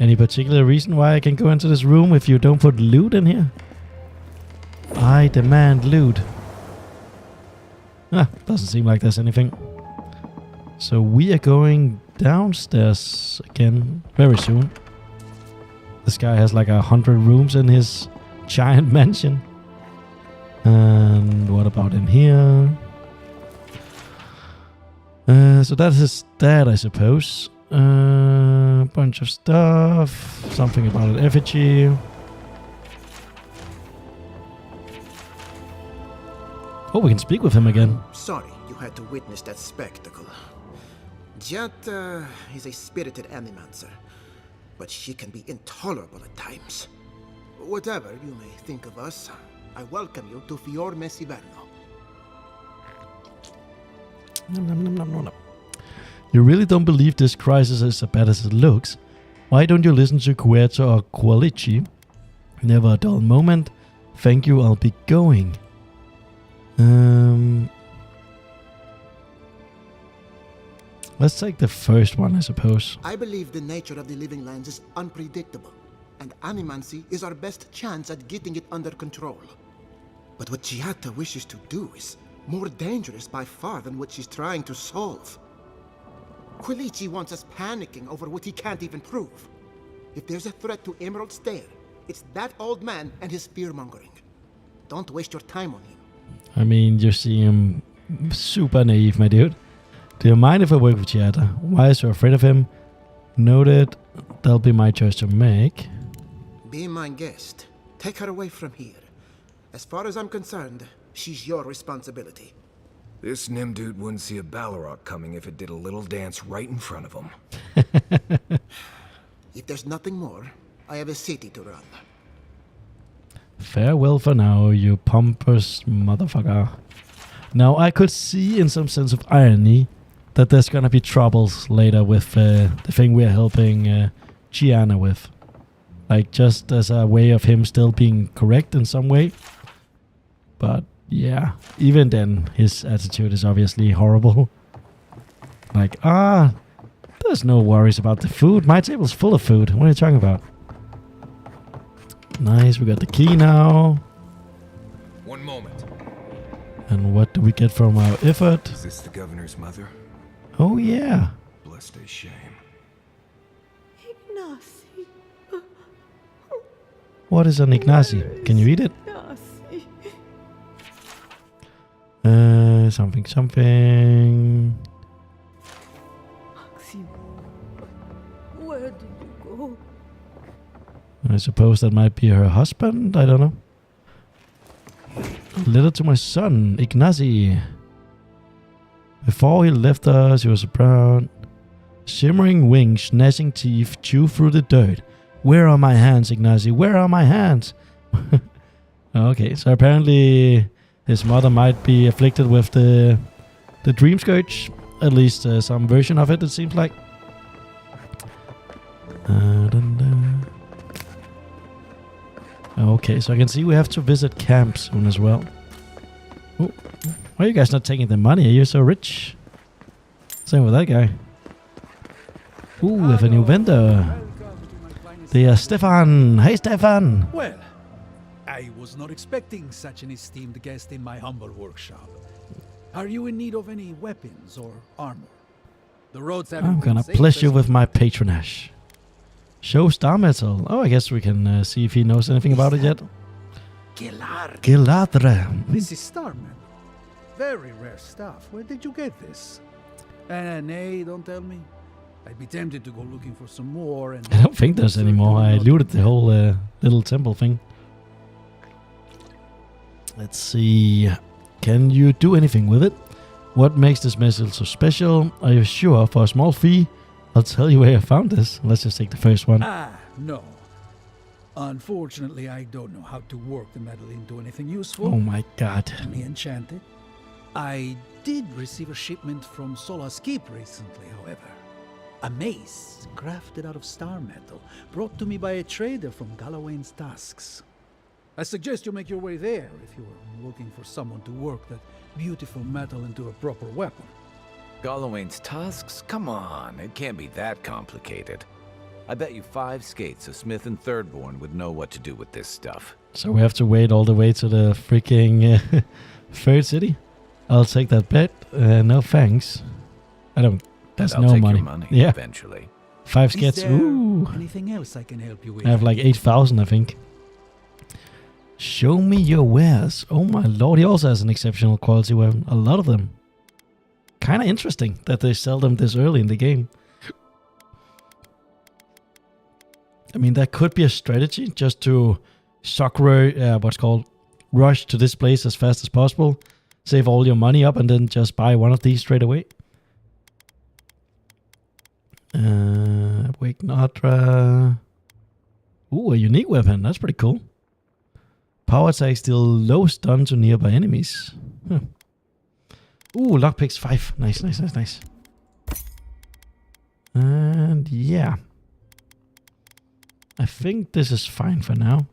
Any particular reason why I can go into this room if you don't put loot in here? I demand loot. Doesn't seem like there's anything. So we are going downstairs again very soon. This guy has like 100 rooms in his giant mansion. And what about in here? So that is that, I suppose. Bunch of stuff. Something about an effigy. Oh, we can speak with him again. Sorry you had to witness that spectacle. Giatta is a spirited animancer, but she can be intolerable at times. Whatever you may think of us, I welcome you to Fior Messiverno. Nom, nom, nom, nom, nom, nom. You really don't believe this crisis is as bad as it looks? Why don't you listen to Querta or Qualici? Never a dull moment. Thank you, I'll be going. Let's take the first one, I suppose. I believe the nature of the living lands is unpredictable, and animancy is our best chance at getting it under control. But what Giatta wishes to do is more dangerous by far than what she's trying to solve. Quilici wants us panicking over what he can't even prove. If there's a threat to Emerald Stair, it's that old man and his fear-mongering. Don't waste your time on him. I mean, you seem super naive, my dude. Do you mind if I work with Giatta? Why is you afraid of him? Noted. That'll be my choice to make. Be my guest. Take her away from here. As far as I'm concerned, she's your responsibility. This Nimdude wouldn't see a Balrog coming if it did a little dance right in front of him. If there's nothing more, I have a city to run. Farewell for now, you pompous motherfucker. Now, I could see in some sense of irony that there's gonna be troubles later with the thing we're helping Gianna with. Like, just as a way of him still being correct in some way. But, yeah, even then, his attitude is obviously horrible. Like, there's no worries about the food. My table's full of food. What are you talking about? Nice, we got the key now. One moment. And what do we get from our effort? Is this the governor's mother? Oh, yeah. Blessed a shame. Ignacy. What is an Ignacy? Can you eat it? Ignacy. Something. Maxim, where did you go? I suppose that might be her husband. I don't know. Letter to my son, Ignacy. Before he left us, he was proud. Shimmering wings, gnashing teeth, chew through the dirt. Where are my hands, Ignacy? Where are my hands? Okay, so apparently his mother might be afflicted with the dream scourge. At least some version of it seems like. Okay, so I can see we have to visit camp soon as well. Ooh, why are you guys not taking the money? Are you so rich? Same with that guy. Ooh, we have a new vendor. There's Stefan. Hey, Stefan. Well, I was not expecting such an esteemed guest in my humble workshop. Are you in need of any weapons or armor? The roads have. I'm gonna bless you with my patronage. Show star metal. Oh, I guess we can see if he knows anything about it yet. Giladre. This is star metal. Very rare stuff. Where did you get this? Nay, don't tell me. I'd be tempted to go looking for some more. And I don't think there's any more. I looted the whole little temple thing. Let's see. Can you do anything with it? What makes this metal so special? Are you sure? For a small fee, I'll tell you where I found this. Let's just take the first one. No. Unfortunately, I don't know how to work the metal into anything useful. Oh my god. Only enchanted. I did receive a shipment from Sola's Keep recently, however. A mace crafted out of star metal, brought to me by a trader from Galawain's Tusks. I suggest you make your way there if you are looking for someone to work that beautiful metal into a proper weapon. Galawain's tusks? Come on, it can't be that complicated. I bet you 5 skates a Smith and Thirdborn would know what to do with this stuff. So we have to wait all the way to the freaking third city? I'll take that bet. No thanks. I don't... That's I'll no take money. your money Yeah. eventually. 5 Is skates. there Ooh. anything else I can help you with? I have like 8,000, I think. Show me your wares. Oh my lord, he also has an exceptional quality weapon. A lot of them. Kind of interesting that they sell them this early in the game. I mean, that could be a strategy just to rush to this place as fast as possible. Save all your money up and then just buy one of these straight away. Wake Natra. Ooh, a unique weapon. That's pretty cool. Power attack deal low stun to nearby enemies. Huh. Ooh, lockpicks 5. Nice, nice, nice, nice. And yeah. I think this is fine for now.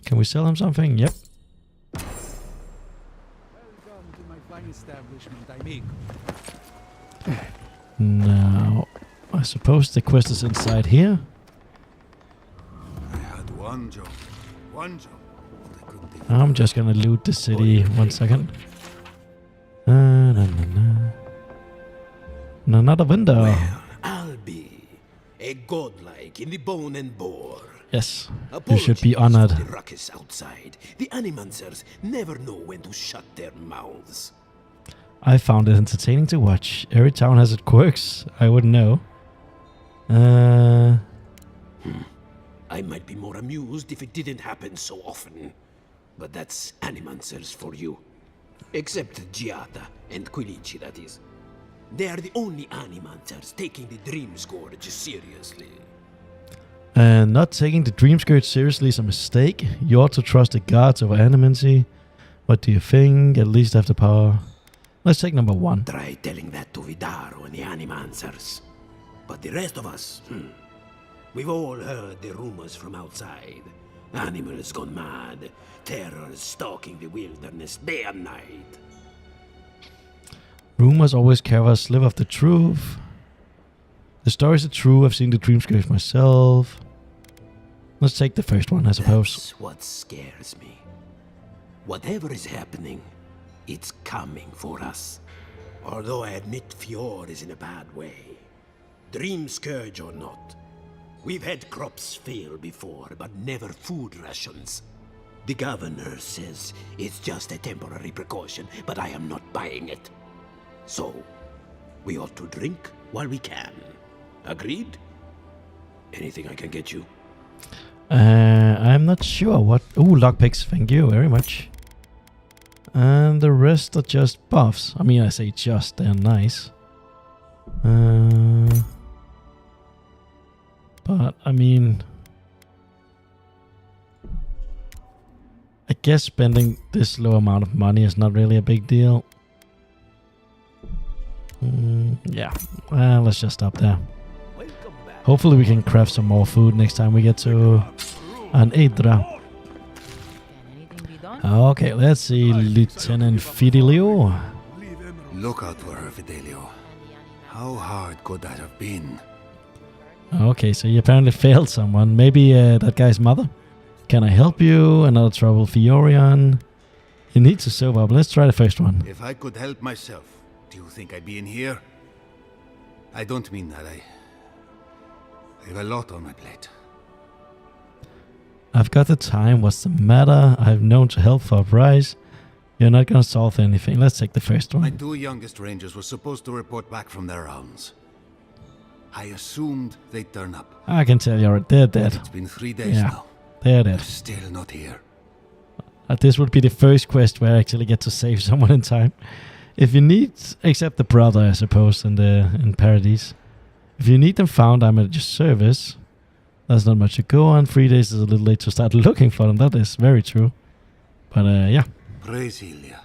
Can we sell him something? Yep. Welcome to my fine establishment, amigo. Now, I suppose the quest is inside here. I had one job. I'm just gonna loot the city. 1 second. Another window. Well, I'll be a godlike in the bone and bore. Yes, you should be honored. The ruckus outside. The Animancers never know when to shut their mouths. I found it entertaining to watch. Every town has its quirks. I wouldn't know. I might be more amused if it didn't happen so often. But that's Animancers for you. Except Giata and Quilici, that is. They are the only Animancers taking the Dream Scourge seriously. Not taking the Dream Scourge seriously is a mistake. You ought to trust the gods over animancy. What do you think? At least have the power. Let's take number 1. Try telling that to Vidaro and the Animancers. But the rest of us, we've all heard the rumors from outside. Animals gone mad. Terror stalking the wilderness day and night. Rumors always cover a slip of the truth. The stories are true. I've seen the Dream Scourge myself. Let's take the first one, I suppose. That's what scares me. Whatever is happening, it's coming for us. Although I admit Fior is in a bad way. Dream Scourge or not. We've had crops fail before, but never food rations. The governor says it's just a temporary precaution, but I am not buying it. So, we ought to drink while we can. Agreed? Anything I can get you? I'm not sure what... Ooh, lockpicks, thank you very much. And the rest are just buffs. I mean, I say just, they're nice. But, I mean... I guess spending this low amount of money is not really a big deal. Yeah, well, let's just stop there. Hopefully we can craft some more food next time we get to an Aedra. Okay, let's see, Lieutenant Fidelio. Look out for her, Fidelio. How hard could that have been? Okay, so you apparently failed someone. Maybe that guy's mother? Can I help you? Another trouble, Fiorian. You need to sober up. Let's try the first one. If I could help myself, do you think I'd be in here? I don't mean that. I have a lot on my plate. I've got the time. What's the matter? I've known to help for a price. You're not gonna solve anything. Let's take the first one. My 2 youngest rangers were supposed to report back from their rounds. I assumed they'd turn up. I can tell you're they're dead. It's been 3 days Yeah, now. they're dead. They're still not here. This would be the first quest where I actually get to save someone in time. If you need, except the brother, I suppose, in Paradise. If you need them found, I'm at your service. There's not much to go on. 3 days is a little late to start looking for them. That is very true. But yeah. Praise Ilia.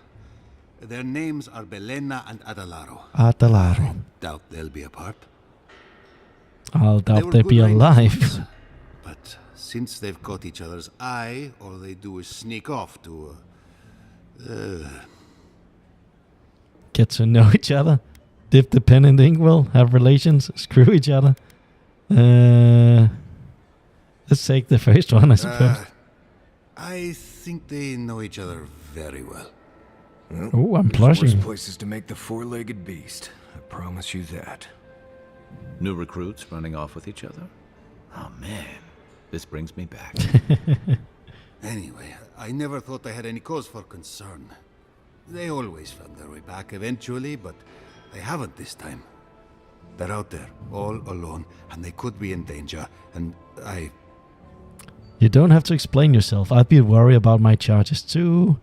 Their names are Belena and Adalaro. Adalaro. Doubt they'll be apart. I'll doubt were they'd good be rangers alive. once, but since they've caught each other's eye, all they do is sneak off to... Get to know each other. Dip the pen in the inkwell. Have relations. Screw each other. Let's take the first one, I suppose. I think they know each other very well. Oh, I'm There's blushing. worse places to make the four-legged beast. I promise you that. New recruits running off with each other? Oh man, this brings me back. Anyway, I never thought I had any cause for concern. They always found their way back eventually, but they haven't this time. They're out there, all alone, and they could be in danger, and I... You don't have to explain yourself. I'd be worried about my charges too.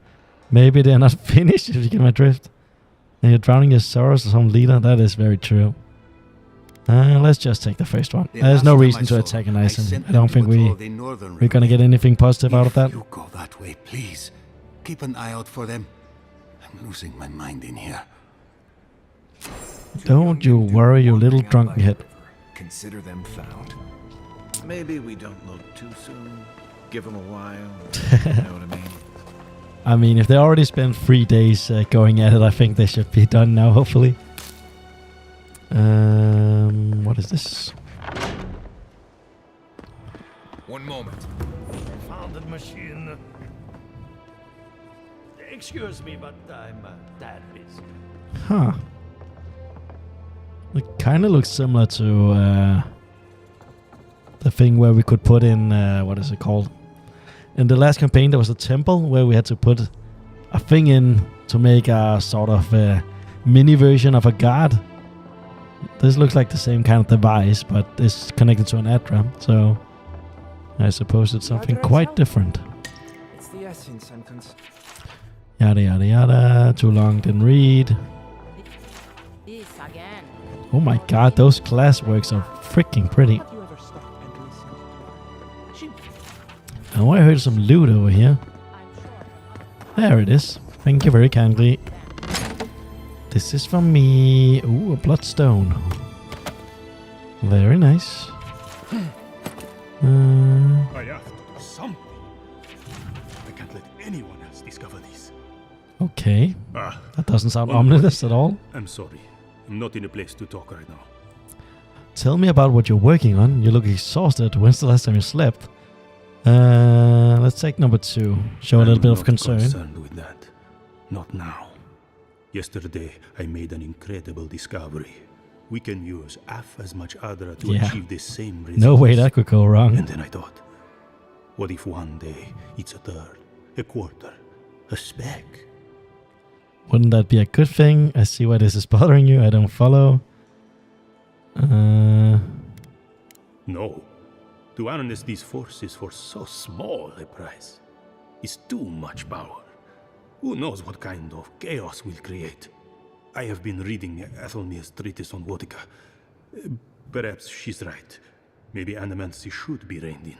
Maybe they're not finished, if you get my drift. And you're drowning your sorrows as some leader. That is very true. Let's just take the first one. There's no reason to antagonize him. I don't think we're gonna get anything positive out of that. You go that way, please. Keep an eye out for them. I'm losing my mind in here. Don't you worry, you little drunkenhead. Consider them found. Maybe we don't look too soon. Give them a while. You know what I mean? I mean, if they already spent 3 days going at it, I think they should be done now, hopefully. What is this? One moment. Found the machine. Excuse me, but I'm that busy. Huh. It kind of looks similar to the thing where we could put in, what is it called? In the last campaign, there was a temple where we had to put a thing in to make a sort of mini version of a god. This looks like the same kind of device, but it's connected to an Adra, so I suppose it's something quite different. It's the Essene sentence. Yada yada yada. Too long, didn't read. This again. Oh my god, those glass works are freaking pretty. Oh, I heard some loot over here. There it is. Thank you very kindly. This is from me. Ooh, a bloodstone. Very nice. I have to do something. I can't let anyone else discover this. Okay. Ah, That doesn't sound ominous at all. I'm sorry. I'm not in a place to talk right now. Tell me about what you're working on. You look exhausted. When's the last time you slept? Let's take number 2. Show a little bit of concern. I'm not concerned with that. Not now. Yesterday, I made an incredible discovery. We can use half as much Adra to achieve the same results. No way that could go wrong. And then I thought, what if one day it's a third, a quarter, a speck? Wouldn't that be a good thing? I see why this is bothering you. I don't follow. No. To harness these forces for so small a price is too much power. Who knows what kind of chaos we'll create? I have been reading Athelmir's treatise on Wotica. Perhaps she's right. Maybe animancy should be reined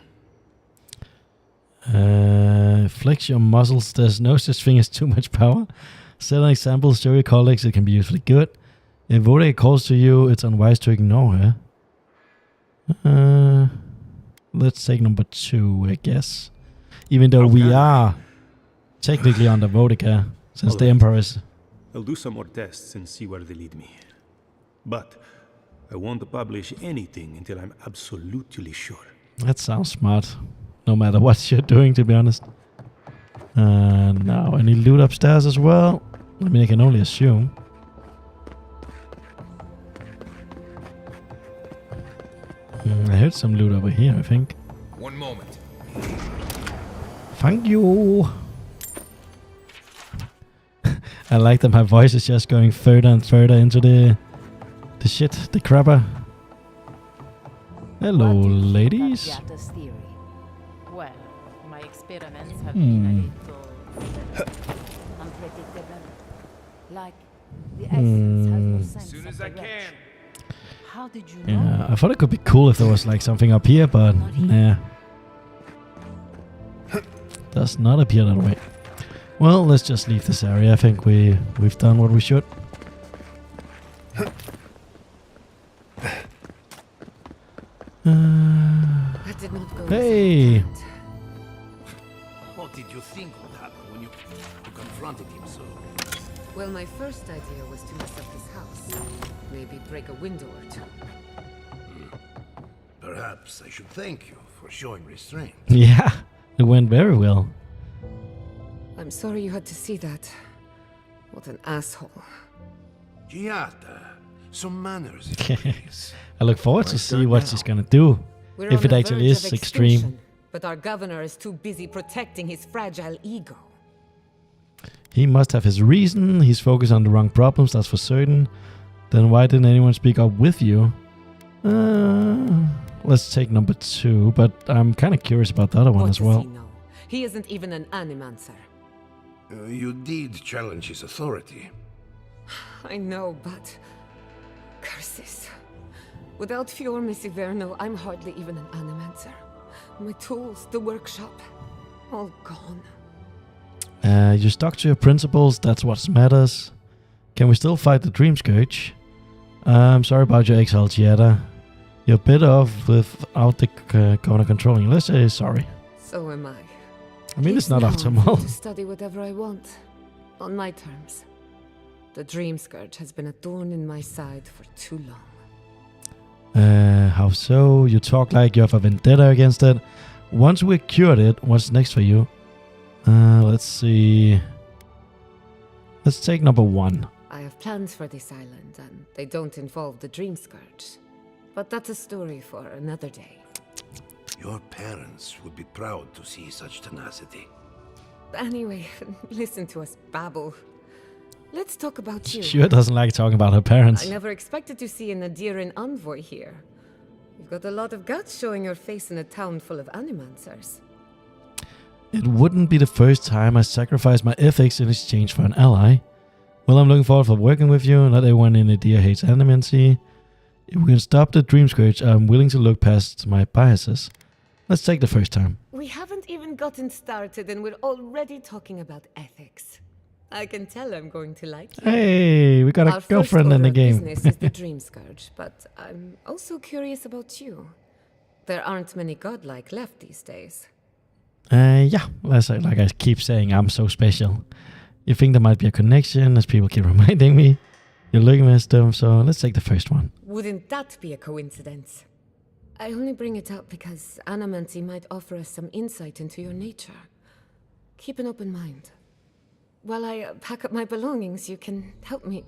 in. Flex your muscles. There's no such thing as too much power. Set an example. Show your colleagues it can be usefully good. If Wotica calls to you, it's unwise to ignore her. Let's take number 2, I guess. Even though we are technically under Wotica, since the Emperor is... I'll do some more tests and see where they lead me. But I won't publish anything until I'm absolutely sure. That sounds smart. No matter what you're doing, to be honest. Now, any loot upstairs as well? I mean, I can only assume. I heard some loot over here, I think. One moment. Thank you. I like that my voice is just going further and further into the shit, the crapper. Hello, ladies. Yatta's theory? Well, my experiments have been a little unpredictable. Like the essence has no sense Soon of as I direction. can. How did you know? Yeah, I thought it could be cool if there was like something up here, but nah. Does not appear that way. Well, let's just leave this area. I think we've done what we should. That did not go Hey! What did you think would happen when you confronted him so? Well, my first idea was to mess up his house. Maybe break a window or two. Perhaps I should thank you for showing restraint. Yeah, it went very well. I'm sorry you had to see that. What an asshole. Giata, some manners, please. I look forward to see what she's gonna do. We're If on it the actually verge is of extreme. extinction, but our governor is too busy protecting his fragile ego. He must have his reason. He's focused on the wrong problems, that's for certain. Then why didn't anyone speak up with you? Let's take number 2, but I'm kind of curious about the other one What as does well. he know? He isn't even an animancer. You did challenge his authority. I know, but... curses. Without Fior Messiverno, I'm hardly even an animancer. My tools, the workshop, all gone. You stuck to your principles, that's what matters. Can we still fight the Dream Scourge? I'm sorry about your exile, Giada. You're better off without the governor controlling you. Let's say sorry. So am I. I mean, it's not now I'm free optimal. to study whatever I want, on my terms. The Dream Scourge has been a thorn in my side for too long. How so? You talk like you have a vendetta against it. Once we cured it, what's next for you? Let's see. Let's take number 1. I have plans for this island, and they don't involve the Dream Scourge. But that's a story for another day. Your parents would be proud to see such tenacity. Anyway, listen to us babble. Let's talk about you. She doesn't like talking about her parents. I never expected to see a Nadiran envoy here. You've got a lot of guts showing your face in a town full of animancers. It wouldn't be the first time I sacrificed my ethics in exchange for an ally. Well, I'm looking forward to working with you. Not everyone in Nadir hates animancy. If we can stop the Dream Scourge, I'm willing to look past my biases. Let's take the first time. We haven't even gotten started and we're already talking about ethics. I can tell I'm going to like you. Hey, we got a Our girlfriend first in the order of game. business is the Dream Scourge, but I'm also curious about you. There aren't many godlike left these days. Yeah, like I keep saying, I'm so special. You think there might be a connection, as people keep reminding me. You're looking at them, so let's take the first one. Wouldn't that be a coincidence? I only bring it up because animancy might offer us some insight into your nature. Keep an open mind. While I pack up my belongings, you can help me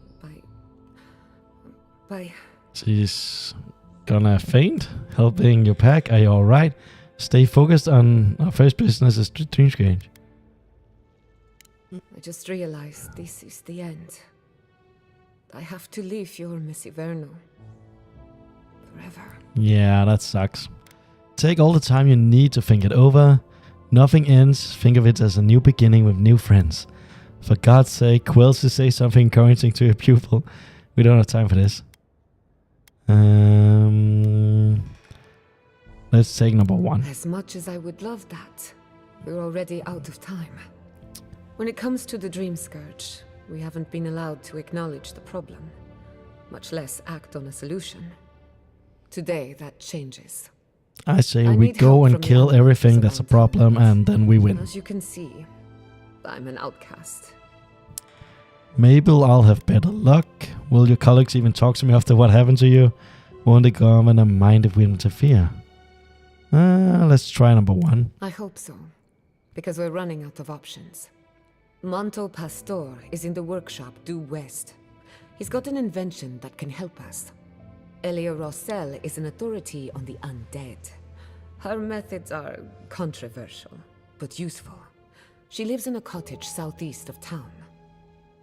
by... She's gonna faint, helping you pack. Are you alright? Stay focused on our first business is Dream Scourge. I just realized this is the end. I have to leave your Messiverno. Forever. Yeah, that sucks. Take all the time you need to think it over. Nothing ends. Think of it as a new beginning with new friends. For God's sake, Quells to say something encouraging to your pupil. We don't have time for this. Let's take number 1. As much as I would love that, we're already out of time. When it comes to the Dream Scourge, we haven't been allowed to acknowledge the problem, much less act on a solution. Today, that changes. I say I we need go help and from the kill others everything that's a around problem and then we win. As you can see, I'm an outcast. Maybe I'll have better luck. Will your colleagues even talk to me after what happened to you? Won't the governor mind if we interfere? Let's try number 1. I hope so, because we're running out of options. Manto Pastor is in the workshop due west. He's got an invention that can help us. Elia Rossell is an authority on the undead. Her methods are controversial, but useful. She lives in a cottage southeast of town.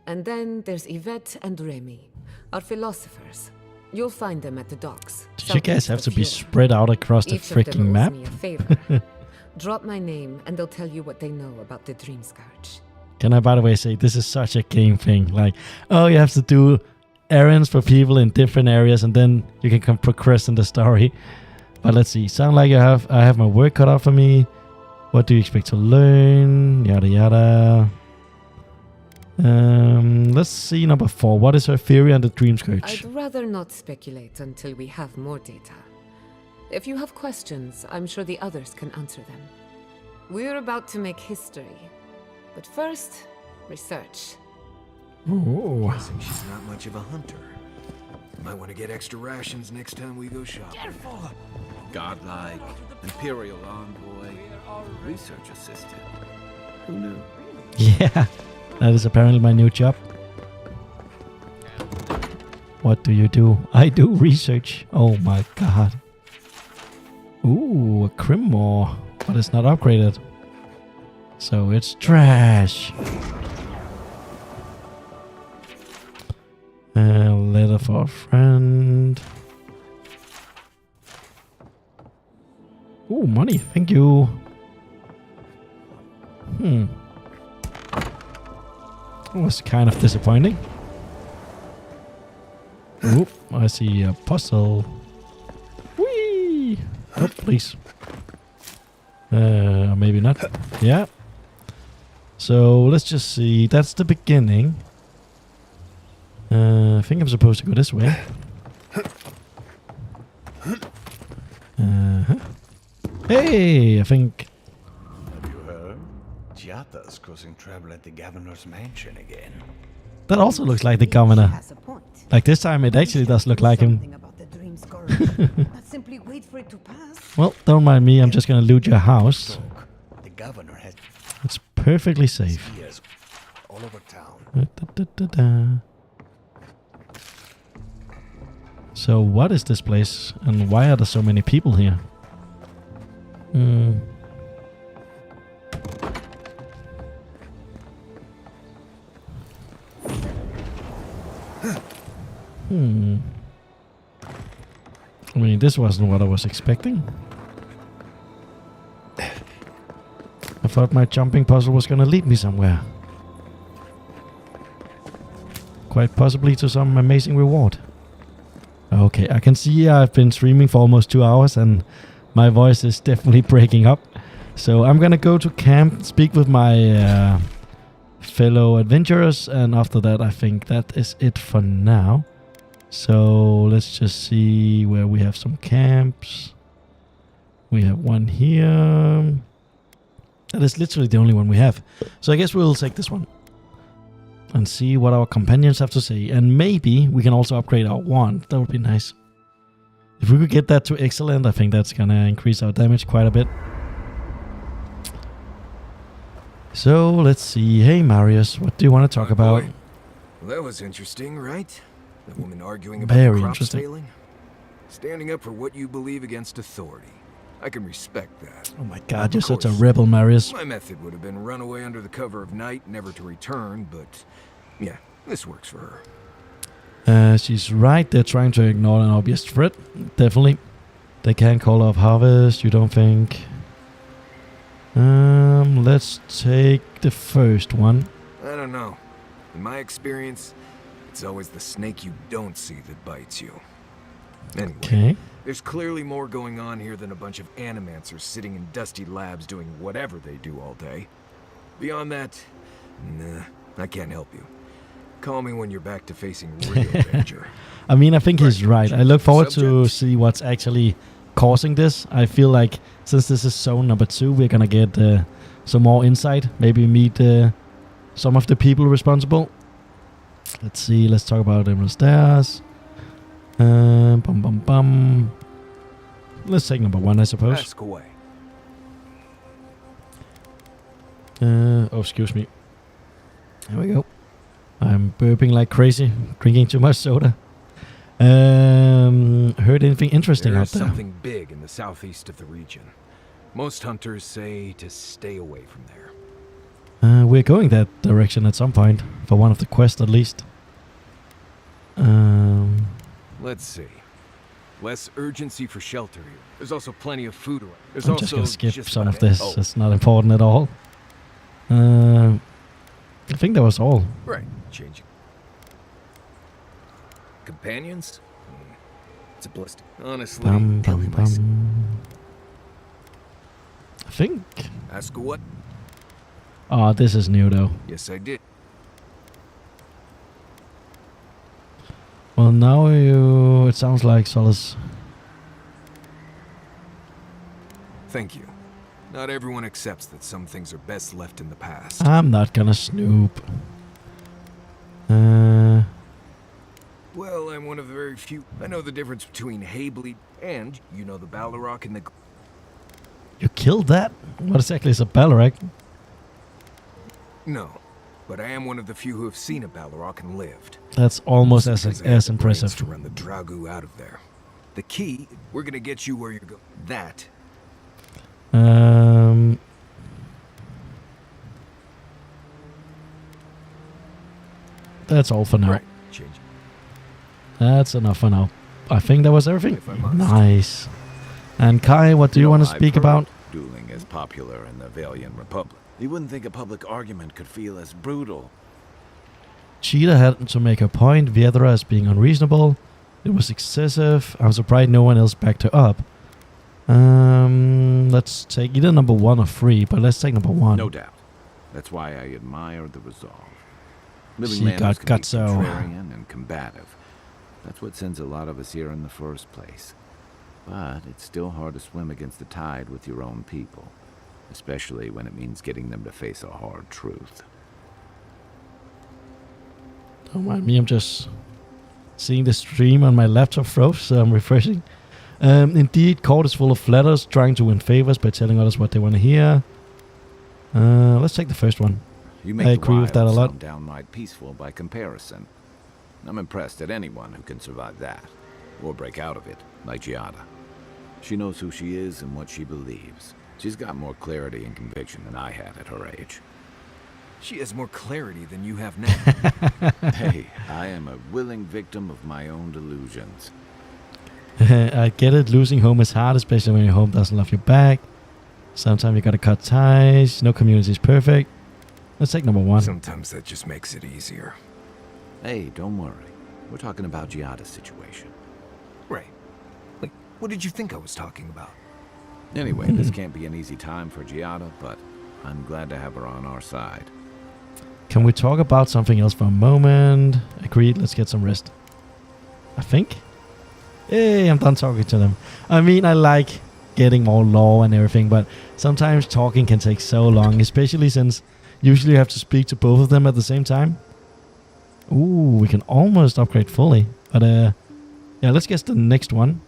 And then there's Yvette and Remy, our philosophers. You'll find them at the docks. Did you guys have to be spread out across the freaking map? Me a favor. Drop my name and they'll tell you what they know about the Dream Scourge. Can I, by the way, say this is such a game thing? Like, oh, you have to do errands for people in different areas and then you can progress in the story. But let's see. Sound like I have my work cut out for me. What do you expect to learn? Yada yada. Let's see number 4. What is her theory on the Dream Scourge? I'd rather not speculate until we have more data. If you have questions, I'm sure the others can answer them. We're about to make history. But first, research. Oh. Guessing she's not much of a hunter. Might want to get extra rations next time we go shopping. Careful! Godlike, Imperial envoy, research assistant. Who knew? Yeah, that is apparently my new job. What do you do? I do research. Oh my god. Ooh, a Crimmore. But it's not upgraded. So it's trash. A letter for a friend. Ooh, money. Thank you. That was kind of disappointing. Oop, I see a puzzle. Whee! Oh, please. Maybe not. Yeah. So let's just see. That's the beginning. I think I'm supposed to go this way. Hey, I think. Have you heard? Giatta's causing trouble at the governor's mansion again. That also looks like the governor. Like this time, it actually does look like him. Simply wait for it to pass. Well, don't mind me. I'm just gonna loot your house. The governor has It's perfectly safe. spears all over town. So what is this place, and why are there so many people here? I mean, this wasn't what I was expecting. I thought my jumping puzzle was gonna lead me somewhere. Quite possibly to some amazing reward. Okay, I can see I've been streaming for almost 2 hours and my voice is definitely breaking up. So I'm gonna go to camp, speak with my fellow adventurers, and after that I think that is it for now. So let's just see where we have some camps. We have one here. That is literally the only one we have. So I guess we'll take this one and see what our companions have to say. And maybe we can also upgrade our wand. That would be nice. If we could get that to excellent, I think that's gonna increase our damage quite a bit. So let's see. Hey Marius, what do you want to talk about? Well, that was interesting, right? The woman arguing about Very the crops interesting. failing. Standing up for what you believe against authority. I can respect that. Oh my god, you're such a rebel, Marius. My method would have been run away under the cover of night, never to return, but yeah, this works for her. She's right, they're trying to ignore an obvious threat. Definitely. They can't call off harvest, you don't think? Let's take the first one. I don't know. In my experience, it's always the snake you don't see that bites you. Anyway, Okay. there's clearly more going on here than a bunch of animancers sitting in dusty labs doing whatever they do all day. Beyond that, nah, I can't help you. Call me when you're back to facing real danger. I mean, I think he's right. I look forward to see what's actually causing this. I feel like since this is zone number 2, we're gonna get some more insight. Maybe meet some of the people responsible. Let's see. Let's talk about Emerald Stairs. Bum bum bum. Let's take number 1, I suppose. Ask away. Oh, excuse me. There we go. I'm burping like crazy, drinking too much soda. Heard anything interesting out There's there? something big in the southeast of the region. Most hunters say to stay away from there. We're going that direction at some point, for one of the quests at least. Let's see. Less urgency for shelter here. There's also plenty of food around. There's I'm also just gonna skip just some of about this. Oh, It's not important at all. I think that was all. right. Changing. Companions? It's a blister. Honestly, Bum, tell me bum, myself. bum. I think. Ask what? Oh, this is new though. Yes, I did. Well, now it sounds like Solace. Thank you. Not everyone accepts that some things are best left in the past. I'm not gonna snoop. Well, I'm I'm one of the very few. I know the difference between Haybleed and, you know, the Balrog and the... You killed that? What exactly is a Balrog? No, but I am one of the few who have seen a Balrog and lived. That's almost Because I have as the brains impressive. to run the Dragu out of there. The key, we're gonna get you where you're going. That. That's all for now. Right. Change. That's enough for now. I think that was everything. Nice. And Kai, what do you want to speak about? Dueling is popular in the Valiant Republic. You wouldn't think a public argument could feel as brutal. Cheetah had to make her point. Viedra as being unreasonable. It was excessive. I'm surprised no one else backed her up. Let's take either number 1 or 3, but let's take number 1. No doubt. That's why I admire the resolve. Living She manners got can be gutso. contrarian and combative. That's what sends a lot of us here in the first place. But it's still hard to swim against the tide with your own people, especially when it means getting them to face a hard truth. Don't mind me, I'm just seeing the stream on my laptop froze, so I'm refreshing. Indeed, court is full of flatters trying to win favors by telling others what they want to hear. Let's take the first one. You make I the agree with that a wild lot. sound downright peaceful by comparison. I'm impressed at anyone who can survive that, or break out of it, like Giada. She knows who she is and what she believes. She's got more clarity and conviction than I had at her age. She has more clarity than you have now. Hey, I am a willing victim of my own delusions. I get it, losing home is hard, especially when your home doesn't love you back. Sometimes you gotta cut ties. No community is perfect. Let's take number 1. Sometimes that just makes it easier. Hey, don't worry. We're talking about Giada's situation. Right. Like, what did you think I was talking about? Anyway, this can't be an easy time for Giada, but I'm glad to have her on our side. Can we talk about something else for a moment? Agreed, let's get some rest. I think. Hey, I'm done talking to them. I mean, I like getting more law and everything, but sometimes talking can take so long, especially since usually you have to speak to both of them at the same time. Ooh, we can almost upgrade fully. But yeah, let's get the next one.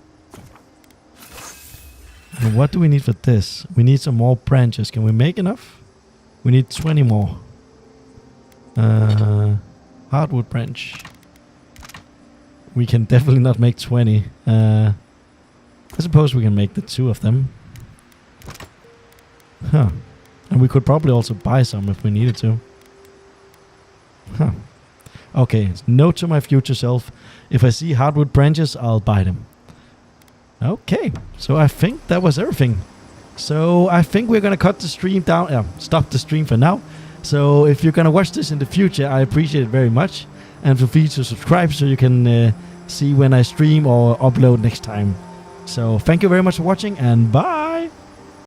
And what do we need for this? We need some more branches. Can we make enough? We need 20 more. Hardwood branch. We can definitely not make 20. I suppose we can make the 2 of them. Huh. And we could probably also buy some if we needed to. Huh. Okay, note to my future self. If I see hardwood branches, I'll buy them. Okay, so I think that was everything. So I think we're gonna cut the stream down. Stop the stream for now. So if you're gonna watch this in the future, I appreciate it very much. And feel free to subscribe so you can see when I stream or upload next time. So thank you very much for watching, and bye!